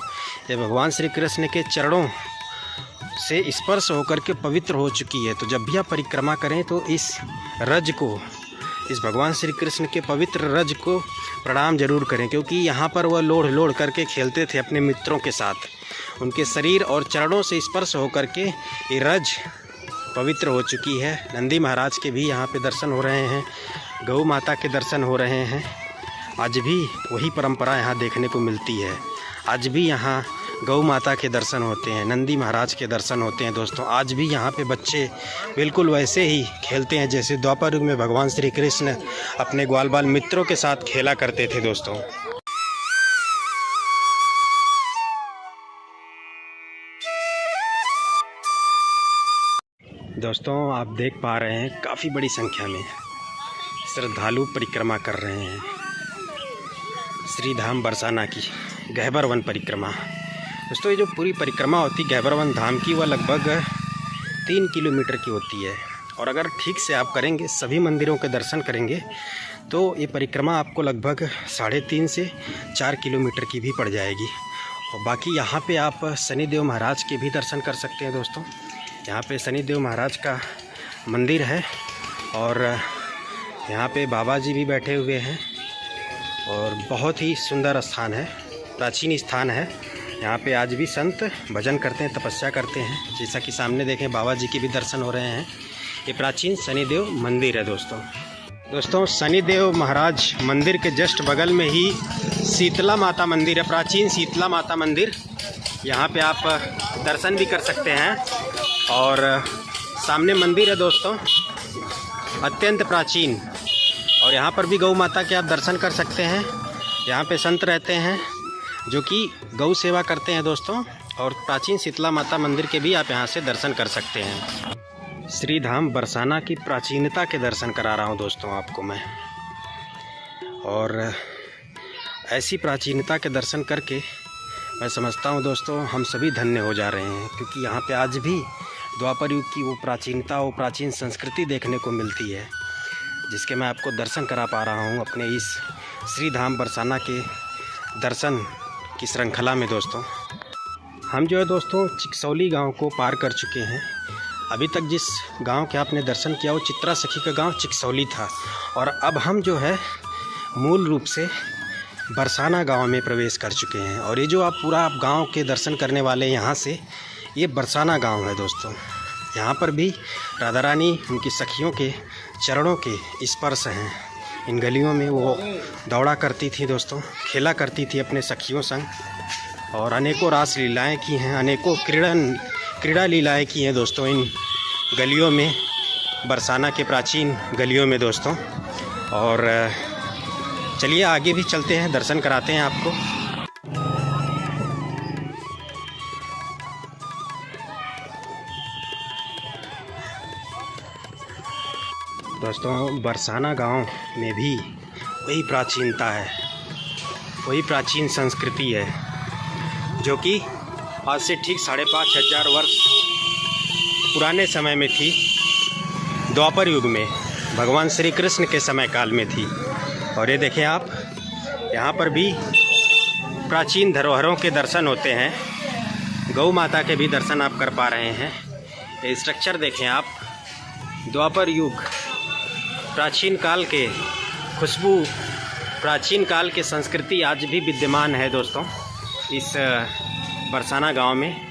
ये भगवान श्री कृष्ण के चरणों से स्पर्श होकर के पवित्र हो चुकी है। तो जब भी आप परिक्रमा करें तो इस रज को, इस भगवान श्री कृष्ण के पवित्र रज को प्रणाम जरूर करें, क्योंकि यहाँ पर वह लोढ़ लोढ़ करके खेलते थे अपने मित्रों के साथ। उनके शरीर और चरणों से स्पर्श होकर के ये रज पवित्र हो चुकी है। नंदी महाराज के भी यहाँ पे दर्शन हो रहे हैं, गौ माता के दर्शन हो रहे हैं। आज भी वही परंपरा यहाँ देखने को मिलती है। आज भी यहाँ गौ माता के दर्शन होते हैं, नंदी महाराज के दर्शन होते हैं दोस्तों। आज भी यहाँ पे बच्चे बिल्कुल वैसे ही खेलते हैं जैसे द्वापर युग में भगवान श्री कृष्ण अपने ग्वाल बाल मित्रों के साथ खेला करते थे दोस्तों। दोस्तों आप देख पा रहे हैं काफ़ी बड़ी संख्या में श्रद्धालु परिक्रमा कर रहे हैं श्री धाम बरसाना की गहबर वन परिक्रमा। दोस्तों ये जो पूरी परिक्रमा होती है गहबर वन धाम की, वह लगभग 3 किलोमीटर की होती है। और अगर ठीक से आप करेंगे, सभी मंदिरों के दर्शन करेंगे, तो ये परिक्रमा आपको लगभग 3.5 से 4 किलोमीटर की भी पड़ जाएगी। और बाकी यहाँ पे आप शनिदेव महाराज के भी दर्शन कर सकते हैं दोस्तों। यहाँ पे शनिदेव महाराज का मंदिर है और यहाँ पे बाबा जी भी बैठे हुए हैं और बहुत ही सुंदर स्थान है, प्राचीन स्थान है। यहाँ पे आज भी संत भजन करते हैं, तपस्या करते हैं। जैसा कि सामने देखें बाबा जी के भी दर्शन हो रहे हैं। ये प्राचीन शनिदेव मंदिर है दोस्तों। शनिदेव महाराज मंदिर के जस्ट बगल में ही शीतला माता मंदिर है, प्राचीन शीतला माता मंदिर। यहाँ पे आप दर्शन भी कर सकते हैं। और सामने मंदिर है दोस्तों, अत्यंत प्राचीन। और यहाँ पर भी गौ माता के आप दर्शन कर सकते हैं। यहाँ पे संत रहते हैं जो कि गौ सेवा करते हैं दोस्तों। और प्राचीन शीतला माता मंदिर के भी आप यहाँ से दर्शन कर सकते हैं। श्री धाम बरसाना की प्राचीनता के दर्शन करा रहा हूँ दोस्तों आपको मैं। और ऐसी प्राचीनता के दर्शन करके मैं समझता हूँ दोस्तों हम सभी धन्य हो जा रहे हैं, क्योंकि यहाँ पे आज भी द्वापर युग की वो प्राचीनता, वो प्राचीन संस्कृति देखने को मिलती है, जिसके मैं आपको दर्शन करा पा रहा हूँ अपने इस श्री धाम बरसाना के दर्शन की श्रृंखला में दोस्तों। हम जो है दोस्तों चिकसौली गांव को पार कर चुके हैं। अभी तक जिस गांव के आपने दर्शन किया वो चित्रा सखी का गांव चिकसौली था। और अब हम जो है मूल रूप से बरसाना गांव में प्रवेश कर चुके हैं। और ये जो आप गांव के दर्शन करने वाले यहाँ से, ये बरसाना गांव है दोस्तों। यहाँ पर भी राधा रानी उनकी सखियों के चरणों के स्पर्श हैं। इन गलियों में वो दौड़ा करती थी दोस्तों, खेला करती थी अपने सखियों संग, और अनेकों रास लीलाएँ की हैं, अनेकों क्रीड़ा लीलाएँ की हैं दोस्तों इन गलियों में, बरसाना के प्राचीन गलियों में दोस्तों। और चलिए आगे भी चलते हैं, दर्शन कराते हैं आपको। दोस्तों बरसाना गांव में भी वही प्राचीनता है, वही प्राचीन संस्कृति है जो कि आज से ठीक 5,500 वर्ष पुराने समय में थी, द्वापर युग में, भगवान श्री कृष्ण के समय काल में थी। और ये देखें आप, यहाँ पर भी प्राचीन धरोहरों के दर्शन होते हैं, गौ माता के भी दर्शन आप कर पा रहे हैं। ये स्ट्रक्चर देखें आप, द्वापर युग, प्राचीन काल के खुशबू, प्राचीन काल के संस्कृति आज भी विद्यमान है दोस्तों इस बरसाना गांव में।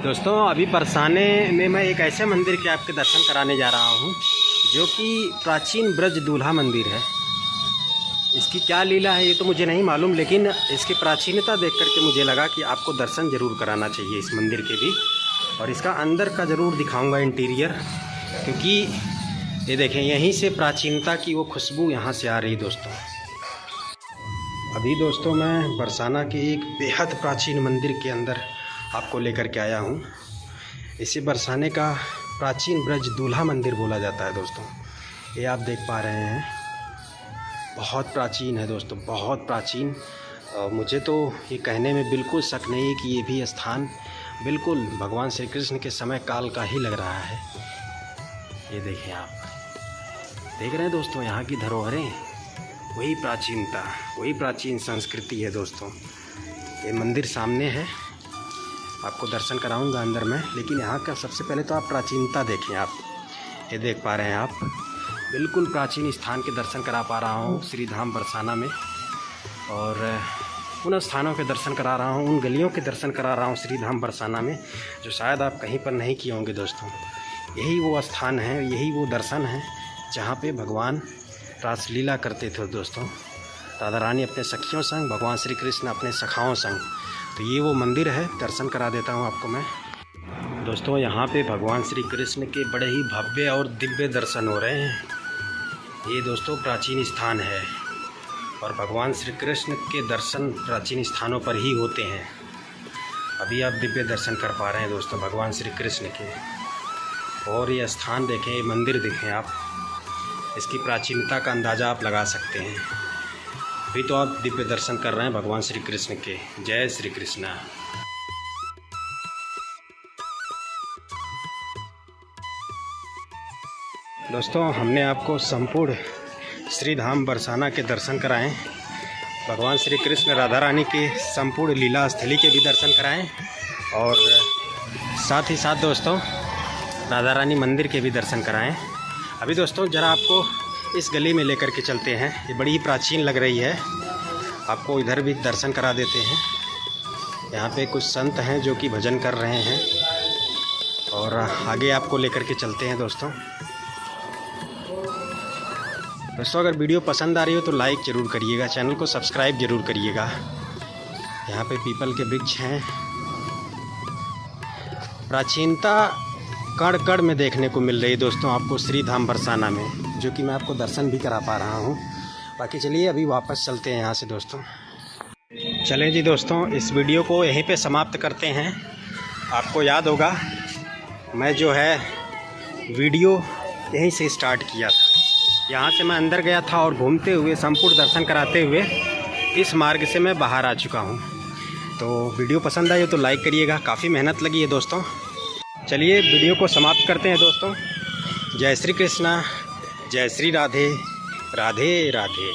दोस्तों अभी बरसाने में मैं एक ऐसे मंदिर के आपके दर्शन कराने जा रहा हूँ जो कि प्राचीन ब्रज दूल्हा मंदिर है। इसकी क्या लीला है ये तो मुझे नहीं मालूम, लेकिन इसकी प्राचीनता देख करके मुझे लगा कि आपको दर्शन ज़रूर कराना चाहिए इस मंदिर के भी। और इसका अंदर का ज़रूर दिखाऊंगा इंटीरियर, क्योंकि ये देखें यहीं से प्राचीनता की वो खुशबू यहाँ से आ रही दोस्तों। अभी दोस्तों मैं बरसाना के एक बेहद प्राचीन मंदिर के अंदर आपको लेकर के आया हूँ। इसे बरसाने का प्राचीन ब्रज दूल्हा मंदिर बोला जाता है दोस्तों। ये आप देख पा रहे हैं, बहुत प्राचीन है दोस्तों, बहुत प्राचीन। मुझे तो ये कहने में बिल्कुल शक नहीं है कि ये भी स्थान बिल्कुल भगवान श्री कृष्ण के समय काल का ही लग रहा है। ये देखें आप, देख रहे हैं दोस्तों यहाँ की धरोहरें, वही प्राचीनता, वही प्राचीन संस्कृति है दोस्तों। ये मंदिर सामने है, आपको दर्शन कराऊंगा अंदर में, लेकिन यहाँ का सबसे पहले तो आप प्राचीनता देखें। आप ये देख पा रहे हैं, आप बिल्कुल प्राचीन स्थान के दर्शन करा पा रहा हूँ श्री धाम बरसाना में। और उन स्थानों के दर्शन करा रहा हूँ, उन गलियों के दर्शन करा रहा हूँ श्री धाम बरसाना में, जो शायद आप कहीं पर नहीं किए होंगे दोस्तों। यही वो स्थान है, यही वो दर्शन है जहाँ पे भगवान रासलीला करते थे दोस्तों। राधा रानी अपने सखियों संग, भगवान श्री कृष्ण अपने सखाओं संग। तो ये वो मंदिर है, दर्शन करा देता हूँ आपको मैं दोस्तों। यहाँ पे भगवान श्री कृष्ण के बड़े ही भव्य और दिव्य दर्शन हो रहे हैं। ये दोस्तों प्राचीन स्थान है और भगवान श्री कृष्ण के दर्शन प्राचीन स्थानों पर ही होते हैं। अभी आप दिव्य दर्शन कर पा रहे हैं दोस्तों भगवान श्री कृष्ण के। और ये स्थान देखें, ये मंदिर देखें आप, इसकी प्राचीनता का अंदाज़ा आप लगा सकते हैं। अभी तो आप दिव्य दर्शन कर रहे हैं भगवान श्री कृष्ण के। जय श्री कृष्ण। दोस्तों हमने आपको संपूर्ण श्री धाम बरसाना के दर्शन कराएं, भगवान श्री कृष्ण राधा रानी के संपूर्ण लीला स्थली के भी दर्शन कराएं, और साथ ही साथ दोस्तों राधा रानी मंदिर के भी दर्शन कराएं। अभी दोस्तों ज़रा आपको इस गली में लेकर के चलते हैं, ये बड़ी ही प्राचीन लग रही है। आपको इधर भी दर्शन करा देते हैं। यहाँ पे कुछ संत हैं जो कि भजन कर रहे हैं, और आगे आपको लेकर के चलते हैं दोस्तों। दोस्तों अगर वीडियो पसंद आ रही हो तो लाइक ज़रूर करिएगा, चैनल को सब्सक्राइब ज़रूर करिएगा। यहाँ पे पीपल के वृक्ष हैं। प्राचीनता कण कण में देखने को मिल रही है दोस्तों आपको श्री धाम बरसाना में, जो कि मैं आपको दर्शन भी करा पा रहा हूँ। बाकी चलिए अभी वापस चलते हैं यहाँ से दोस्तों। चलें जी दोस्तों, इस वीडियो को यहीं पे समाप्त करते हैं। आपको याद होगा मैं जो है वीडियो यहीं से स्टार्ट किया था। यहाँ से मैं अंदर गया था और घूमते हुए संपूर्ण दर्शन कराते हुए इस मार्ग से मैं बाहर आ चुका हूँ। तो वीडियो पसंद आई हो तो लाइक करिएगा, काफ़ी मेहनत लगी है दोस्तों। चलिए वीडियो को समाप्त करते हैं दोस्तों। जय श्री कृष्णा, जय श्री राधे, राधे राधे।